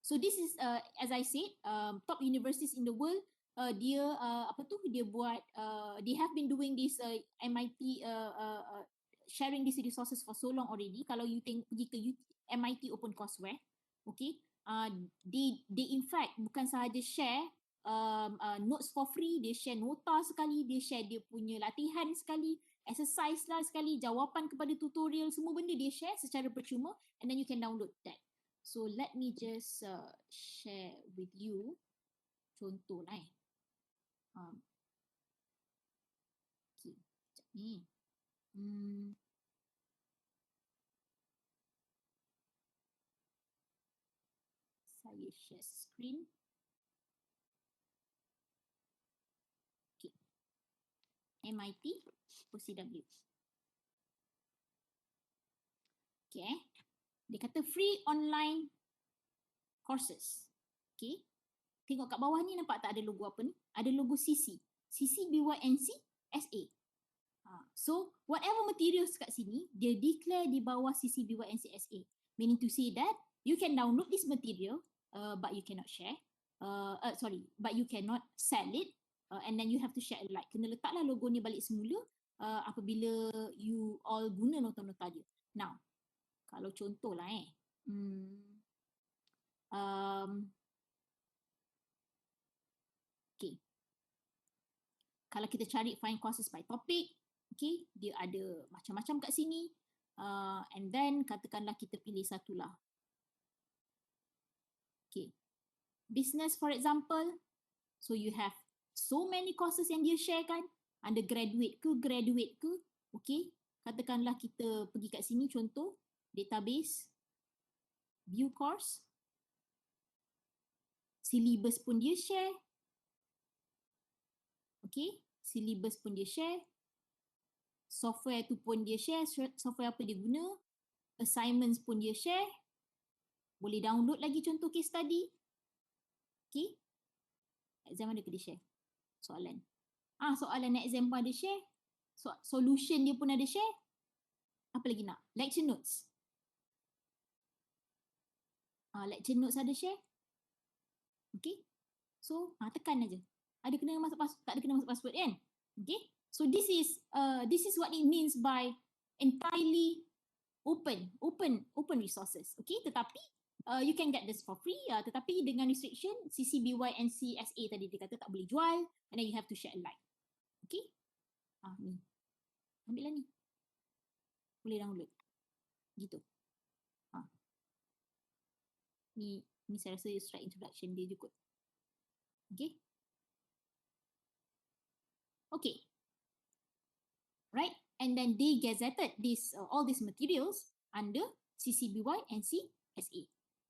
So this is as I said, top universities in the world, dia dia buat they have been doing this MIT sharing these resources for so long already. Kalau you pergi ke MIT OpenCourseWare, okay, they in fact bukan sahaja share notes for free, dia share nota sekali, dia share dia punya latihan sekali, exercise lah sekali, jawapan kepada tutorial, semua benda dia share secara percuma, and then you can download that. So let me just share with you contoh lah okay, sekejap ni. Saya share screen. Okay. MIT OCW. Okay. Dia kata free online courses. Okay. Tengok kat bawah ni, nampak tak ada logo apa ni? Ada logo CC. CC BYNC SA. So whatever materials kat sini, dia declare di bawah CC BYNC SA. Meaning to say that you can download this material, but you cannot share. But you cannot sell it, and then you have to share alike. Kena letaklah logo ni balik semula apabila you all guna nota-nota dia. Now, kalau contoh lah okay. Kalau kita cari find courses by topic, okay, dia ada macam-macam kat sini. And then katakanlah kita pilih satu lah. Okay. Business for example. So you have so many courses yang dia share kan. Undergraduate ke, graduate ke. Okay. Katakanlah kita pergi kat sini contoh. Database. View course. Syllabus pun dia share. Okay. Syllabus pun dia share. Software tu pun dia share. Software apa dia guna. Assignments pun dia share. Boleh download lagi contoh case study. Okay. Exam ada ke dia share? Soalan. Soalan exam pun ada share. Solution dia pun ada share. Apa lagi nak? Lecture notes. Lecture notes ada share. Okay. So, tekan aja. Ada kena masuk password, tak ada kena masuk password kan? Okay. So this is what it means by entirely open resources. Okay. Tetapi you can get this for free, tetapi dengan restriction CC BYNC SA tadi dia kata tak boleh jual, and then you have to share alike. Okay. Ni. Ambil lah ni. Boleh download. Gitu. Ni saya rasa straight introduction dia je kot. Okay. Okay. Right. And then they gazetted all these materials under CCBY and CSA.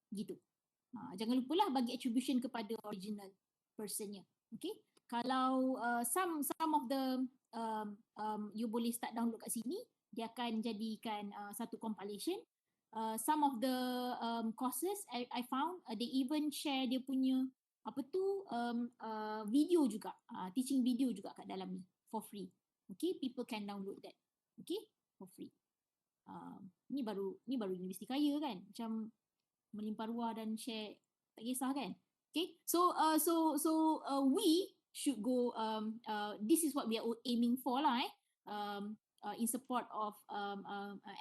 Gitu. Jangan lupalah bagi attribution kepada original personnya. Okay. Kalau some of the you boleh start download kat sini, dia akan jadikan satu compilation. Some of the courses I found, they even share dia punya video juga, teaching video juga kat dalam ni for free. Okay, people can download that. Okay, for free. Ni baru universiti kaya kan, macam melimpah ruah dan share, tak kisah kan. Okay, so we should go. This is what we are aiming for lah. In support of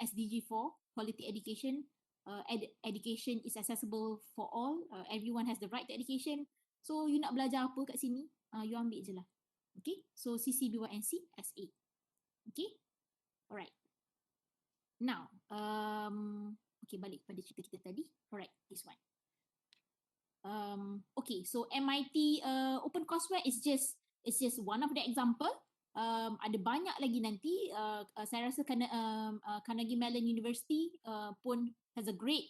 SDG 4, quality education. Education is accessible for all. Everyone has the right to education. So you nak belajar apa kat sini, you ambil je lah. Okay, so CCBYNC SA. Okay, alright. Now, okay, balik pada cerita kita tadi. Alright, this one. Okay, so MIT OpenCourseWare is just one of the example. Ada banyak lagi nanti. Saya rasa Carnegie Mellon University pun has a great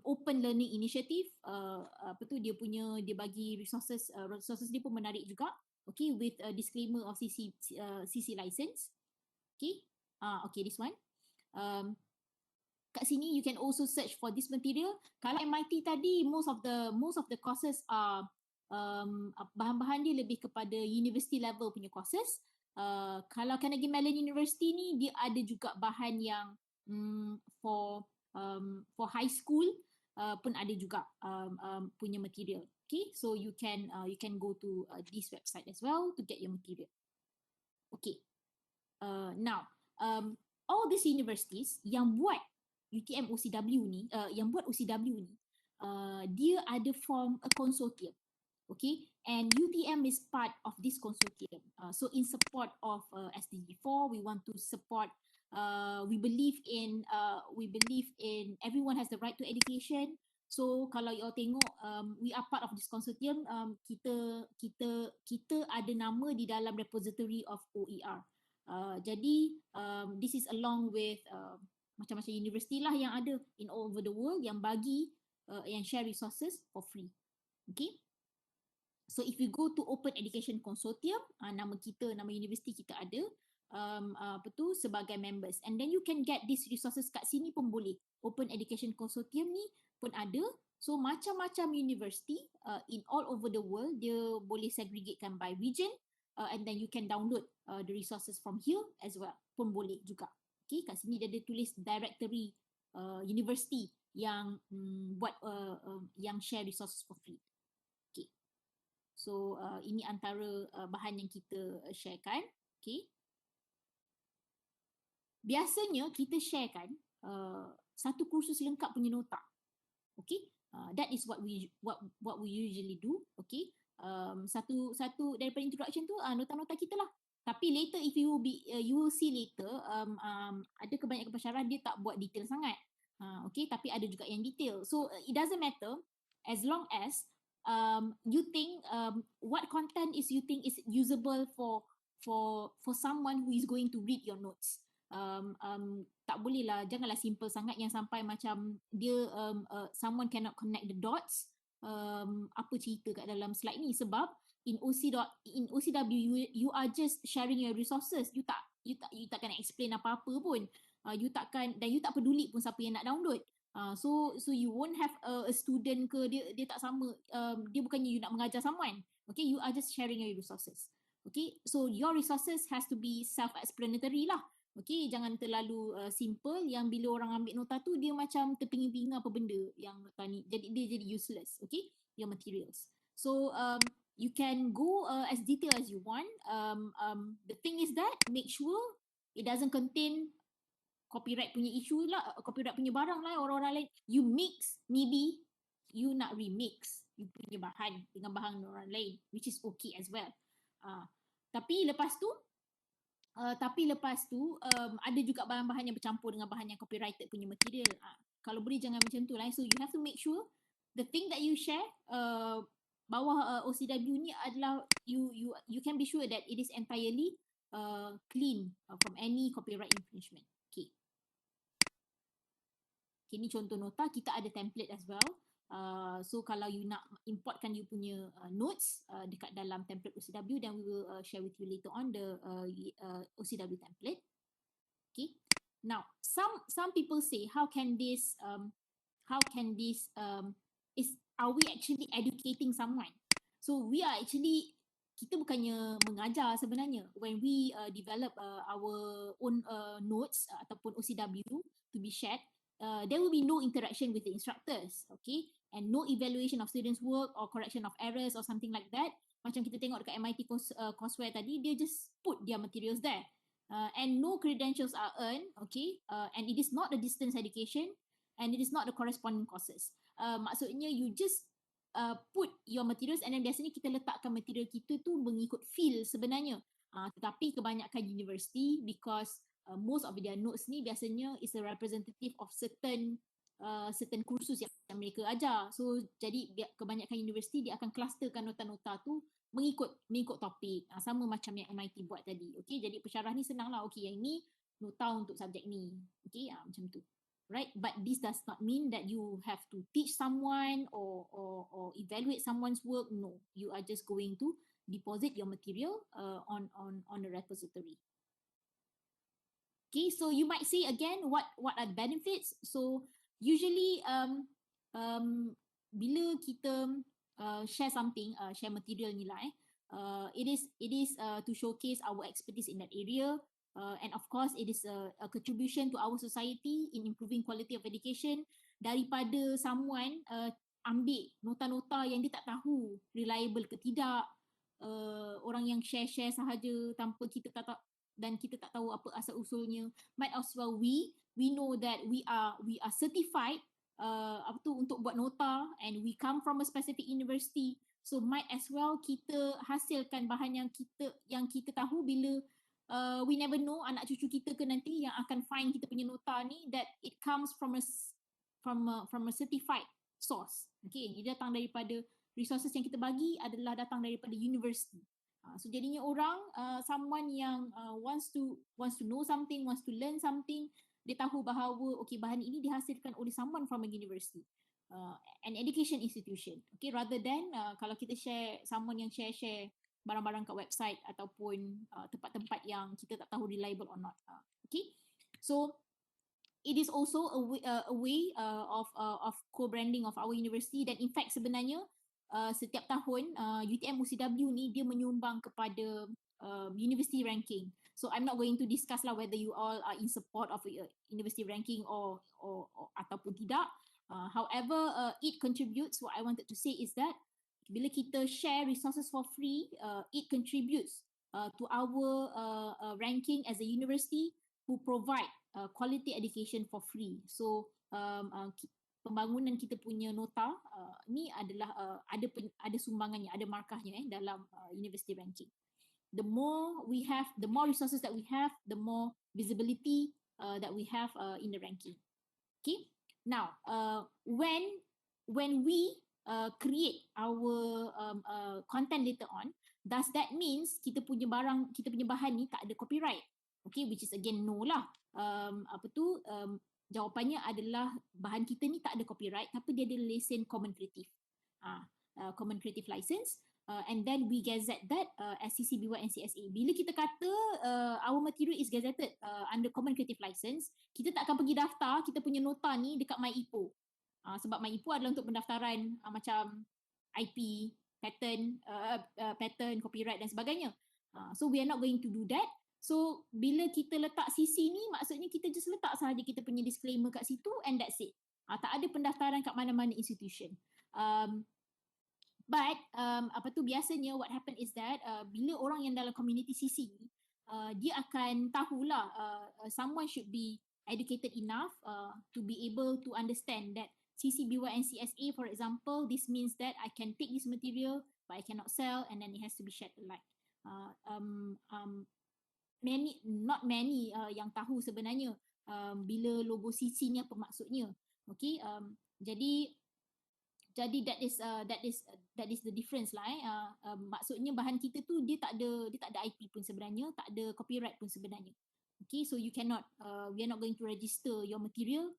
open learning initiative. Dia bagi resources dia pun menarik juga. Okay, with a disclaimer of CC license. Okay, okay, this one. Kat sini you can also search for this material. Kalau MIT tadi most of the courses are bahan-bahan dia lebih kepada university level punya courses. Kalau Carnegie Mellon University ni dia ada juga bahan yang for high school pun ada juga punya material. Okay, so you can go to this website as well to get your material. Okay, now all these universities yang buat UTM OCW ni, yang buat OCW ni, dia ada form a consortium. Okay, and UTM is part of this consortium. So in support of SDG 4, we want to support. We believe in everyone has the right to education. So kalau you all tengok, we are part of this consortium. Kita ada nama di dalam repository of OER. Jadi this is along with macam-macam universiti lah yang ada in all over the world yang bagi yang share resources for free. Okay. So if you go to Open Education Consortium, nama kita, nama universiti kita ada sebagai members, and then you can get these resources kat sini pun boleh. Open Education Consortium ni pun ada. So macam-macam universiti in all over the world, dia boleh segregatekan by region, and then you can download the resources from here as well, pun boleh juga. Okay, kat sini dia ada tulis directory universiti yang buat yang share resources for free. Okay. So ini antara bahan yang kita sharekan. Okay. Biasanya kita sharekan satu kursus lengkap punya nota. Okay. That is what we usually do. Okay. Satu daripada introduction tu nota-nota kita lah. Tapi later if you will see later ada kebanyakan pensyarah dia tak buat detail sangat. Okay, tapi ada juga yang detail. So it doesn't matter as long as you think what content you think is usable for someone who is going to read your notes. Tak boleh lah, janganlah simple sangat yang sampai macam dia someone cannot connect the dots. Apa cerita kat dalam slide ni, sebab in OCW you are just sharing your resources. You takkan explain apa-apa pun. You tak peduli pun siapa yang nak download. So you won't have a student ke, dia tak sama, dia bukannya you nak mengajar someone. Okay, you are just sharing your resources. Okay, so your resources has to be self-explanatory lah. Okay, jangan terlalu simple yang bila orang ambil nota tu dia macam terpinga-pinga apa benda yang nota ni, jadi dia jadi useless. Okay, your materials. So you can go as detailed as you want. The thing is that make sure it doesn't contain copyright punya issue lah, copyright punya barang lah, orang-orang lain. You mix, maybe you nak remix you punya bahan dengan bahan orang lain, which is okay as well. Tapi lepas tu ada juga bahan-bahan yang bercampur dengan bahan yang copyrighted punya material. Kalau boleh jangan macam tu lah. So you have to make sure the thing that you share bawah OCW ni adalah you can be sure that it is entirely clean from any copyright infringement. Okay. Okay, ni contoh nota, kita ada template as well. So kalau you nak importkan you punya notes dekat dalam template OCW, then we will share with you later on the OCW template. Okay. Now, some people say, are we actually educating someone? So we are actually, kita bukannya mengajar sebenarnya. When we develop our own notes ataupun OCW to be shared, there will be no interaction with the instructors, okay, and no evaluation of students' work or correction of errors or something like that. Macam kita tengok dekat MIT courseware tadi, dia just put their materials there, and no credentials are earned, okay, and it is not a distance education, and it is not the corresponding courses. Maksudnya you just put your materials, and then biasanya kita letakkan material kita tu mengikut field sebenarnya. Tetapi kebanyakan university, because most of their notes ni biasanya is a representative of certain kursus yang mereka ajar. So jadi kebanyakan universiti dia akan clusterkan nota-nota tu mengikut topik, sama macam yang MIT buat tadi. Okay, jadi pensyarah ni senang lah. Okay, yang ni nota untuk subjek ni. Okay, macam tu. Right, but this does not mean that you have to teach someone or evaluate someone's work. No, you are just going to deposit your material on the repository. Okay, so you might say again, what are the benefits? So usually bila kita share something, share material ni lah. It is to showcase our expertise in that area, and of course it is a contribution to our society in improving quality of education, daripada someone ambil nota-nota yang dia tak tahu reliable ke tidak, orang yang share sahaja tanpa kita tak dan kita tak tahu apa asal usulnya. Might as well we know that we are certified untuk buat nota, and we come from a specific university, so might as well kita hasilkan bahan yang kita tahu, bila we never know anak cucu kita ke nanti yang akan find kita punya nota ni, that it comes from a certified source. Okay, dia datang daripada resources yang kita bagi adalah datang daripada university. So jadinya orang, someone yang wants to know something, wants to learn something, dia tahu bahawa okay, bahan ini dihasilkan oleh someone from a university, an education institution. Okay, rather than kalau kita share, someone yang share barang-barang kat website ataupun tempat-tempat yang kita tak tahu reliable or not. Okay, so it is also a way of co-branding of our university. Dan in fact sebenarnya setiap tahun UTM OCW ni dia menyumbang kepada university ranking. So I'm not going to discuss lah whether you all are in support of university ranking or ataupun tidak. However, it contributes. What I wanted to say is that bila kita share resources for free, it contributes to our ranking as a university who provide quality education for free. So pembangunan kita punya nota ni adalah ada sumbangannya, ada markahnya dalam university ranking. The more resources that we have, the more visibility that we have in the ranking. Okay. Now, when we create our content later on, does that means kita punya bahan ni tak ada copyright? Okay, which is again no lah. Jawapannya adalah bahan kita ni tak ada copyright, tapi dia ada lesen common creative, common creative license. And then we gazette that as CCBY and CSA. Bila kita kata our material is gazetted under common creative license, kita tak akan pergi daftar kita punya nota ni dekat MyIPO. Sebab MyIPO adalah untuk pendaftaran macam IP, patent, copyright dan sebagainya. So we are not going to do that. So bila kita letak CC ni, maksudnya kita just letak sahaja kita punya disclaimer kat situ, and that's it. Tak ada pendaftaran kat mana-mana institution. But biasanya what happen is that bila orang yang dalam community CC ni, dia akan tahulah someone should be educated enough to be able to understand that CC, BY and CSA, for example, this means that I can take this material but I cannot sell, and then it has to be shared alike. Not many yang tahu sebenarnya bila logo CC ni apa maksudnya. Okay, jadi that is the difference lah. Maksudnya bahan kita tu dia tak ada IP pun sebenarnya, tak ada copyright pun sebenarnya. Okay, so you cannot we are not going to register your material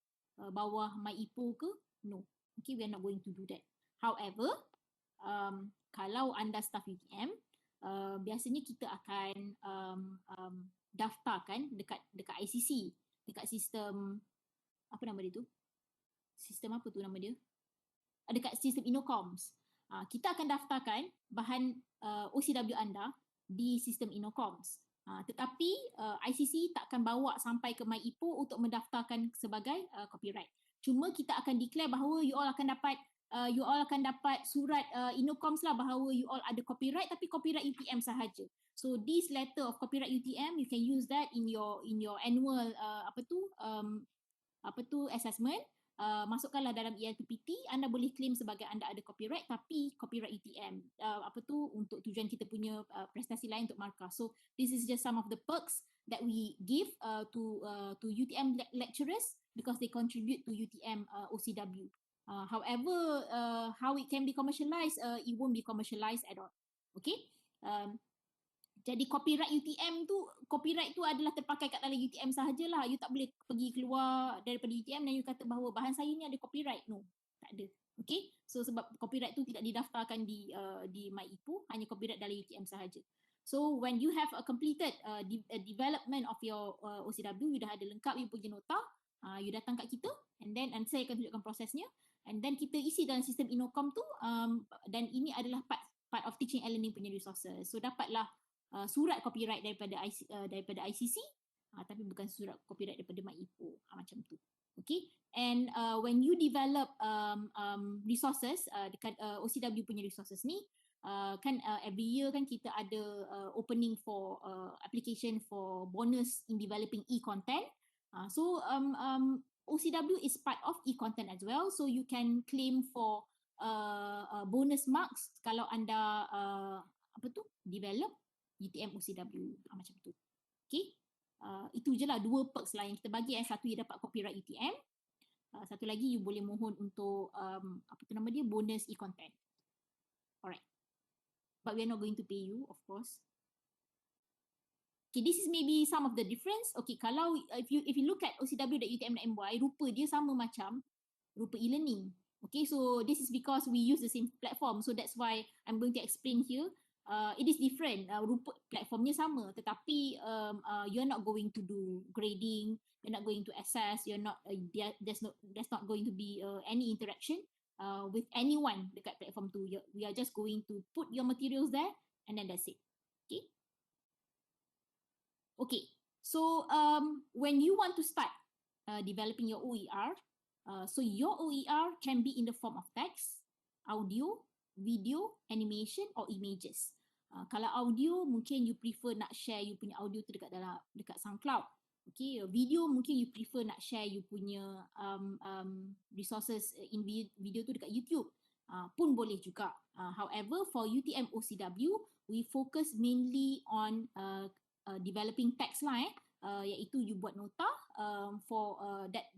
bawah MyIPO ke? No. Okay, we are not going to do that. However, kalau anda staff UTM, biasanya kita akan daftarkan dekat ICC, dekat sistem apa nama dia tu? Sistem apa tu nama dia? Dekat sistem Innocoms. Kita akan daftarkan bahan OCW anda di sistem Innocoms. Tetapi ICC tak akan bawa sampai ke MyIPO untuk mendaftarkan sebagai copyright. Cuma kita akan declare bahawa you all akan dapat surat Innocoms lah bahawa you all ada copyright, tapi copyright UTM sahaja. So this letter of copyright UTM, you can use that in your annual assessment. Masukkanlah dalam ELPPT, anda boleh claim sebagai anda ada copyright, tapi copyright UTM untuk tujuan kita punya prestasi lain untuk markah. So this is just some of the perks that we give to UTM lecturers because they contribute to UTM OCW. However, how it can be commercialized, it won't be commercialized at all. Okay. Jadi copyright tu adalah terpakai kat dalam UTM sahajalah. You tak boleh pergi keluar daripada UTM dan you kata bahawa bahan saya ni ada copyright. No, tak ada. Okay, so sebab copyright tu tidak didaftarkan di MyIPO, hanya copyright dalam UTM sahaja. So when you have completed development of your OCW, you dah ada lengkap you punya nota, You datang kat kita and then saya akan tunjukkan prosesnya and then kita isi dalam sistem Inocom tu dan ini adalah part of teaching and learning punya resources. So dapatlah surat copyright daripada ICC tapi bukan surat copyright daripada MyIPO macam tu. Okay, and when you develop resources dekat OCW punya resources ni kan every year kan kita ada opening for application for bonus in developing e-content. So OCW is part of e-content as well, so you can claim for bonus marks kalau anda develop UTM OCW macam tu. Okay, itu je lah 2 perks lah yang kita bagi. Satu, you dapat copyright UTM, satu lagi you boleh mohon untuk bonus e-content. Alright, but we are not going to pay you, of course. Okay, this is maybe some of the difference. Okay, kalau if you look at ocw.utm.my, rupa dia sama macam rupa e-learning. Okay, so this is because we use the same platform, so that's why I'm going to explain here. It is different. Rupa platformnya sama, tetapi you're not going to do grading, you're not going to assess, you're not there's not going to be any interaction with anyone dekat platform tu. We are just going to put your materials there and then that's it. Okay. Okay, so when you want to start developing your OER, so your OER can be in the form of text, audio, video, animation or images. Kalau audio mungkin you prefer nak share you punya audio tu dekat SoundCloud. Okay, video mungkin you prefer nak share you punya resources in video tu dekat YouTube. Pun boleh juga. However, for UTM OCW, we focus mainly on developing text lah iaitu you buat nota for that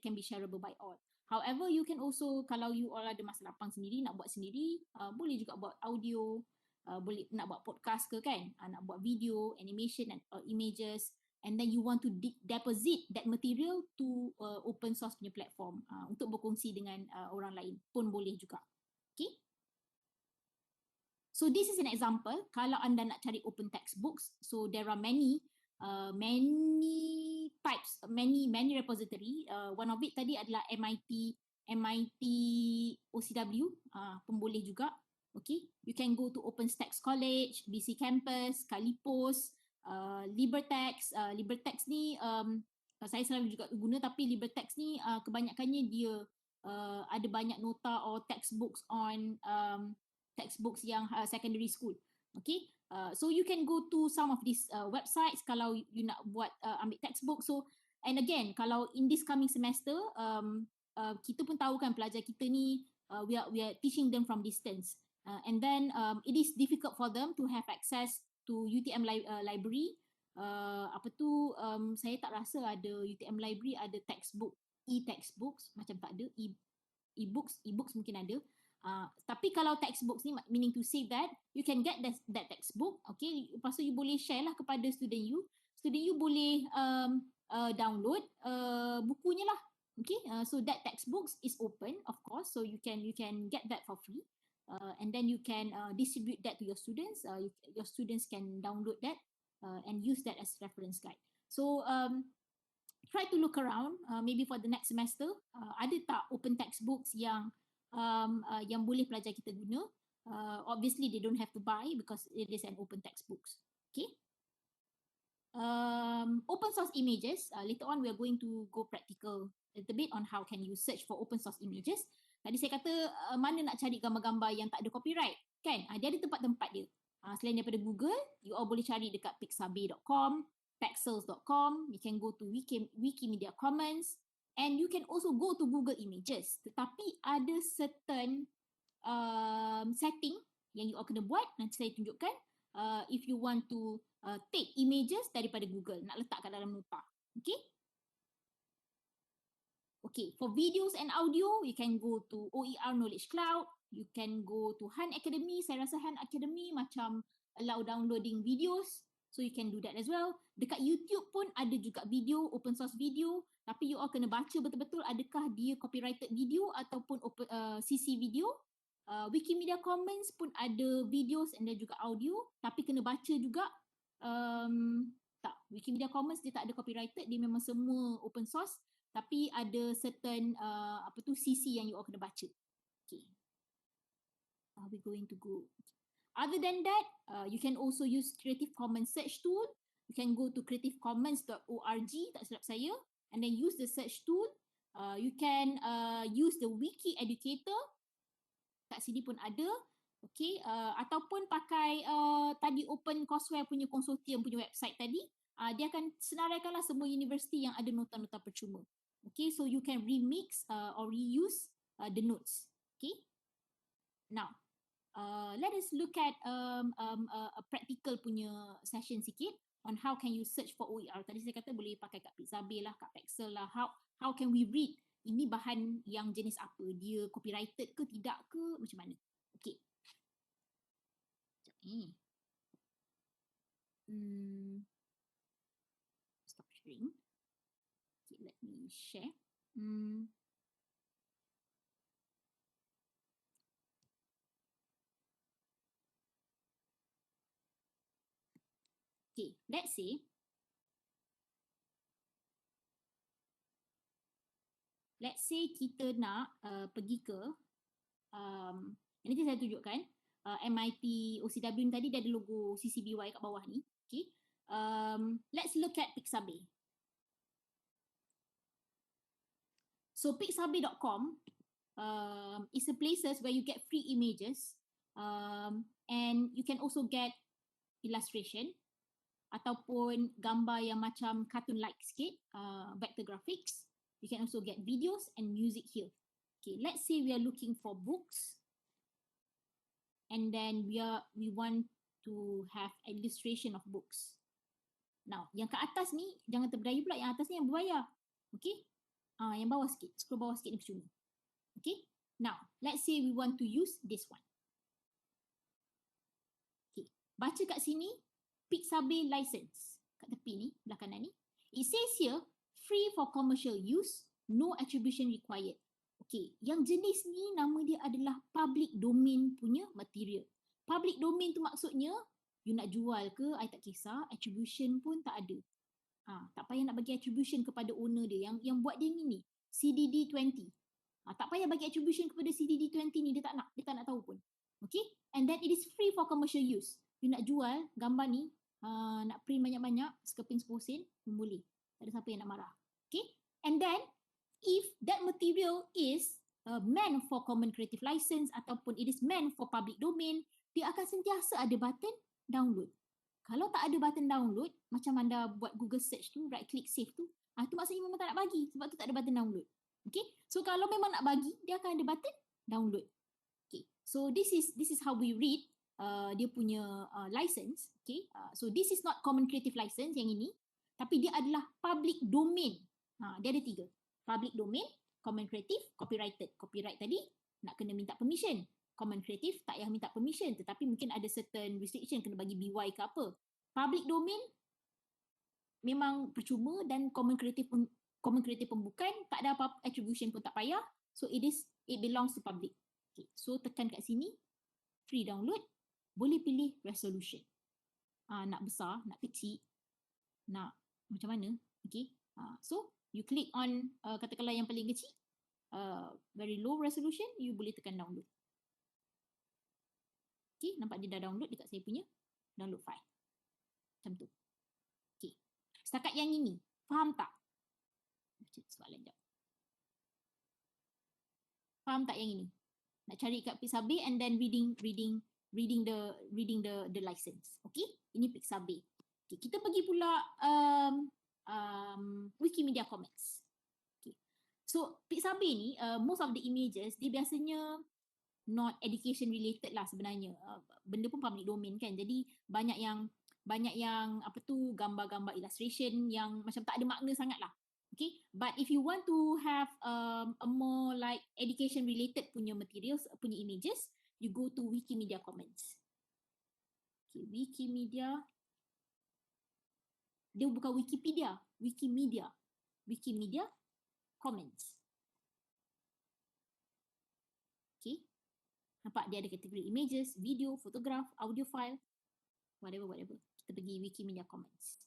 can be shareable by all. However, you can also, kalau you all ada masa lapang sendiri nak buat sendiri, boleh juga buat audio, boleh nak buat podcast ke kan, nak buat video, animation and images, and then you want to deposit that material to open source punya platform untuk berkongsi dengan orang lain pun boleh juga. Okay. So this is an example. Kalau anda nak cari open textbooks, so there are many types, many repository. One of it tadi adalah MIT OCW, pun boleh juga. Okay, you can go to OpenStax College, BC Campus, Kalipos, LibreText. LibreText ni saya selalu juga guna, tapi LibreText ni kebanyakannya dia ada banyak nota or textbooks on textbooks yang secondary school. Okay, so you can go to some of these websites kalau you nak buat ambil textbook. So and again, kalau in this coming semester kita pun tahu kan pelajar kita ni we are teaching them from distance, and then it is difficult for them to have access to UTM library. Saya tak rasa ada UTM library ada textbook, e-textbooks macam tak ada, e-books mungkin ada. Tapi kalau textbooks ni, meaning to say that you can get that textbook, okay, lepas tu you boleh share lah kepada student you boleh download bukunya lah, okay. So that textbooks is open, of course, so you can get that for free, and then you can distribute that to your students. Your students can download that and use that as reference guide. So try to look around, maybe for the next semester ada tak open textbooks yang boleh pelajar kita guna. Obviously they don't have to buy because it is an open textbooks. Okay. Open source images, later on we are going to go practical a little bit on how can you search for open source images. Tadi saya kata mana nak cari gambar-gambar yang tak ada copyright kan, dia ada tempat-tempat dia. Selain daripada Google, you all boleh cari dekat pixabay.com, pexels.com, you can go to Wikimedia Commons, and you can also go to Google Images. Tetapi ada certain setting yang you all kena buat, nanti saya tunjukkan. If you want to take images daripada Google, nak letak kat dalam nota. Okay? Okay, for videos and audio, you can go to OER Knowledge Cloud, you can go to Han Academy. Saya rasa Han Academy macam allow downloading videos, so you can do that as well. Dekat YouTube pun ada juga video, open source video, tapi you all kena baca betul-betul adakah dia copyrighted video ataupun CC video. Wikimedia Commons pun ada videos and then juga audio, tapi kena baca juga. Tak, Wikimedia Commons dia tak ada copyrighted, dia memang semua open source. tapi ada certain CC yang you all kena baca. Okay. Are we going to go? Other than that, you can also use Creative Commons search tool. You can go to creativecommons.org, tak silap saya, and then use the search tool. You can use the Wiki Educator, kat sini pun ada. Okay, ataupun pakai tadi OpenCourseWare punya konsortium punya website tadi. Dia akan senaraikanlah semua universiti yang ada nota-nota percuma. Okay, so you can remix or reuse the notes. Okay, now let us look at a practical punya session sikit on how can you search for OER. Tadi saya kata boleh pakai kat Pixabay lah, kat Pexel lah. How can we read ini bahan yang jenis apa? Dia copyrighted ke tidak ke? Macam mana? Okay. Sekejap ni. Stop sharing. Okay, let me share. Okay, let's say kita nak pergi ke nanti saya tunjukkan MIT OCW ni tadi dia ada logo CCBY kat bawah ni. Okay. Let's look at Pixabay. So pixabay.com is a places where you get free images and you can also get illustration ataupun gambar yang macam cartoon-like sikit, vector graphics. You can also get videos and music here. Okay, let's say we are looking for books and then we want to have illustration of books. Now, yang kat atas ni jangan terberdaya pula, yang atas ni yang berbayar. Okay? Yang bawah sikit, scroll bawah sikit ni percuma. Okay? Now, let's say we want to use this one. Okay, baca kat sini Pixabay license kat tepi ni, belah kanan ni. It says here, free for commercial use, no attribution required. Okay, yang jenis ni nama dia adalah public domain punya material. Public domain tu maksudnya, you nak jual ke, I tak kisah, attribution pun tak ada. Tak payah nak bagi attribution kepada owner dia, yang buat dia ni, CDD20. Tak payah bagi attribution kepada CDD20 ni, dia tak nak tahu pun. Okay, and then it is free for commercial use. You nak jual gambar ni, nak print banyak-banyak, sekeping 10 sen, pun boleh. Tak ada siapa yang nak marah. Okay, and then if that material is meant for common creative license ataupun it is meant for public domain, dia akan sentiasa ada button download. Kalau tak ada button download, macam anda buat Google search tu, right click save tu, tu maksudnya memang tak nak bagi, sebab tu tak ada button download. Okay, so kalau memang nak bagi, dia akan ada button download. Okay, so this is how we read dia punya license. Okay, so this is not common creative license yang ini, tapi dia adalah public domain. Dia ada 3. Public domain, common creative, copyrighted. Copyright tadi nak kena minta permission. Common creative tak payah minta permission, tetapi mungkin ada certain restriction, kena bagi BY ke apa. Public domain memang percuma, dan common creative pun bukan, tak ada apa-apa attribution pun tak payah. So it belongs to public. Okay, so tekan kat sini, free download, boleh pilih resolution. Nak besar, nak kecil, nak macam mana. Okay, so you click on katakanlah yang paling kecil, very low resolution, you boleh tekan download. Okay, nampak dia dah download dekat saya punya download file. Macam tu. Okay, setakat yang ini, faham tak? Soalan jawab. Faham tak yang ini? Nak cari kat Pixabay and then reading the license. Okay, ini Pixabay. Okay, kita pergi pula Wikimedia Commons. Okay, so Pixabay ni most of the images dia biasanya not education related lah sebenarnya. Benda pun public domain kan. Jadi banyak yang apa tu, gambar-gambar illustration yang macam tak ada makna sangat lah. Okay, but if you want to have a more like education related punya materials, punya images, you go to Wikimedia Commons. Okay, Wikimedia, dia bukan Wikipedia, Wikimedia Commons. Okay, nampak dia ada kategori images, video, photograph, audio file, whatever. Kita pergi Wikimedia Commons.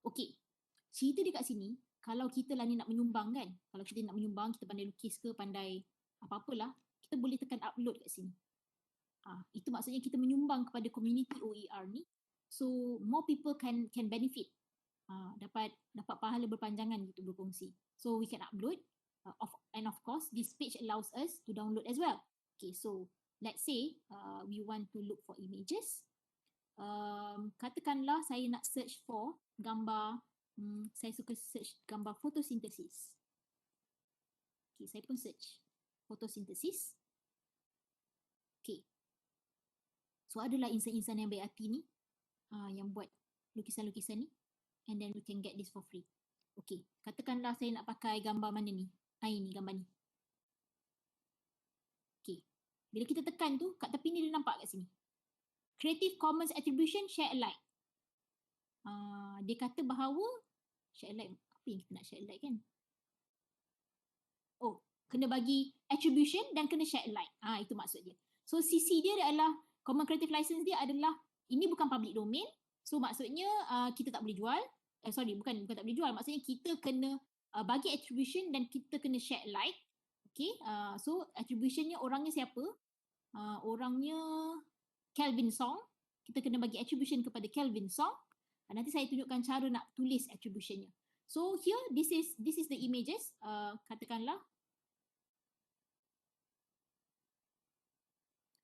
Okay, cerita dia kat sini, kalau kita lah ni nak menyumbang kan, kalau kita nak menyumbang, kita pandai lukis ke, pandai apa-apalah, kita boleh tekan upload kat sini. Itu maksudnya kita menyumbang kepada community OER ni, so more people can benefit, dapat pahala berpanjangan gitu berkongsi. So we can upload, and of course this page allows us to download as well. Okay, so let's say we want to look for images. Katakanlah saya nak search for gambar, saya suka search gambar fotosintesis. Okay, saya pun search fotosintesis. Okay, so adalah insan-insan yang baik hati ni, yang buat lukisan-lukisan ni, and then we can get this for free. Okay, katakanlah saya nak pakai gambar mana ni? Ini gambar ni. Okay, bila kita tekan tu, kat tepi ni dia nampak kat sini, Creative Commons Attribution Share Alike. Dia kata bahawa share alike, apa yang kita nak share alike kan? Oh, kena bagi attribution dan kena share alike. Itu maksud dia. So CC dia adalah, Common Creative License dia adalah, ini bukan public domain. So maksudnya kita tak boleh jual. Bukan tak boleh jual. Maksudnya kita kena bagi attribution dan kita kena share alike. Okay, so attributionnya orangnya siapa? Orangnya Kelvin Song. Kita kena bagi attribution kepada Kelvin Song. Nanti saya tunjukkan cara nak tulis attributionnya. So here, this is the images. Katakanlah,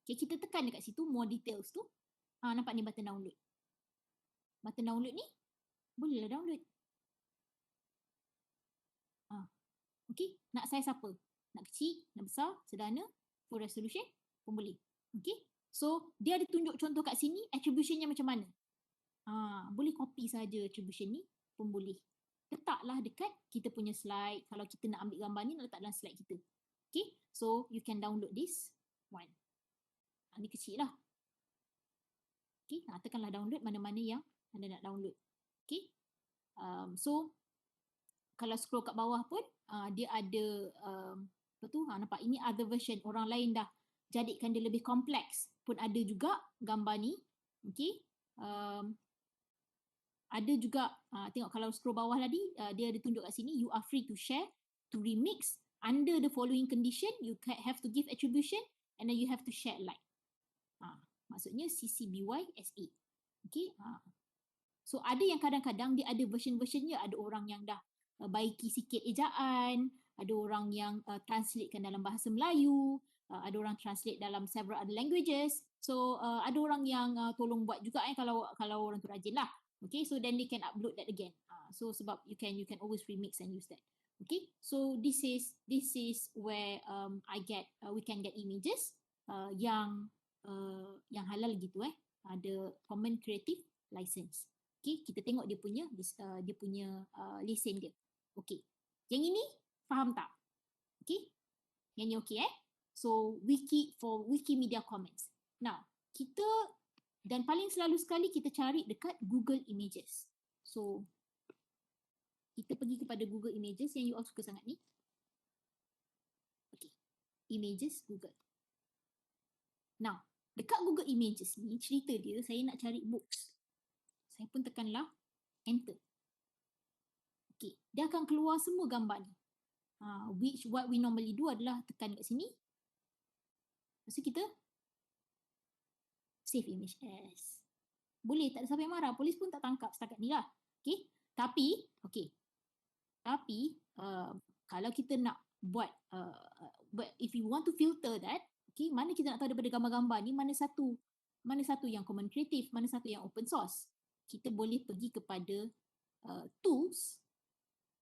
okay, kita tekan dekat situ, more details tu. Nampak ni button download. Button download ni, bolehlah download. Okay, nak size apa? Nak kecil, nak besar, sederhana, full resolution pun boleh. Okay, so dia ada tunjuk contoh kat sini, attributionnya macam mana. Boleh copy saja attribution ni pun boleh. Letaklah dekat kita punya slide. Kalau kita nak ambil gambar ni, nak letak dalam slide kita. Okay, so you can download this one. Ni kecil lah. Okay, tekanlah download mana-mana yang anda nak download. Okay, so kalau scroll kat bawah pun dia ada apa tu, nampak ini other version, orang lain dah jadikan dia lebih kompleks pun ada juga gambar ni. Okay, ada juga tengok kalau scroll bawah tadi, dia ada tunjuk kat sini, you are free to share, to remix under the following condition, you have to give attribution and then you have to share alike. Maksudnya CCBY-SA. Okay, so ada yang kadang-kadang dia ada version-versionnya, ada orang yang dah baiki sikit ejaan, ada orang yang translatekan dalam bahasa Melayu, ada orang translate dalam several other languages. So ada orang yang tolong buat juga kalau orang tu rajin lah. Okay, so then they can upload that again. So sebab you can always remix and use that. Okay, so this is where we can get images yang halal gitu ada Common Creative License. Okay, kita tengok dia punya lesen dia. Okay, yang ini faham tak? Okay, yang ni okay So for Wikimedia Commons. Now kita, dan paling selalu sekali kita cari dekat Google Images. So kita pergi kepada Google Images yang you all suka sangat ni. Okay, Images Google. Now dekat Google Images ni, cerita dia saya nak cari books. Saya pun tekanlah enter. Okay, dia akan keluar semua gambar ni. What we normally do adalah tekan kat sini. Lepas tu kita save image as. Boleh, tak ada siapa yang marah. Polis pun tak tangkap setakat ni lah. Okay, tapi kalau kita nak buat, if you want to filter that, okay, mana kita nak tahu daripada gambar-gambar ni mana satu yang common creative, mana satu yang open source. Kita boleh pergi kepada tools,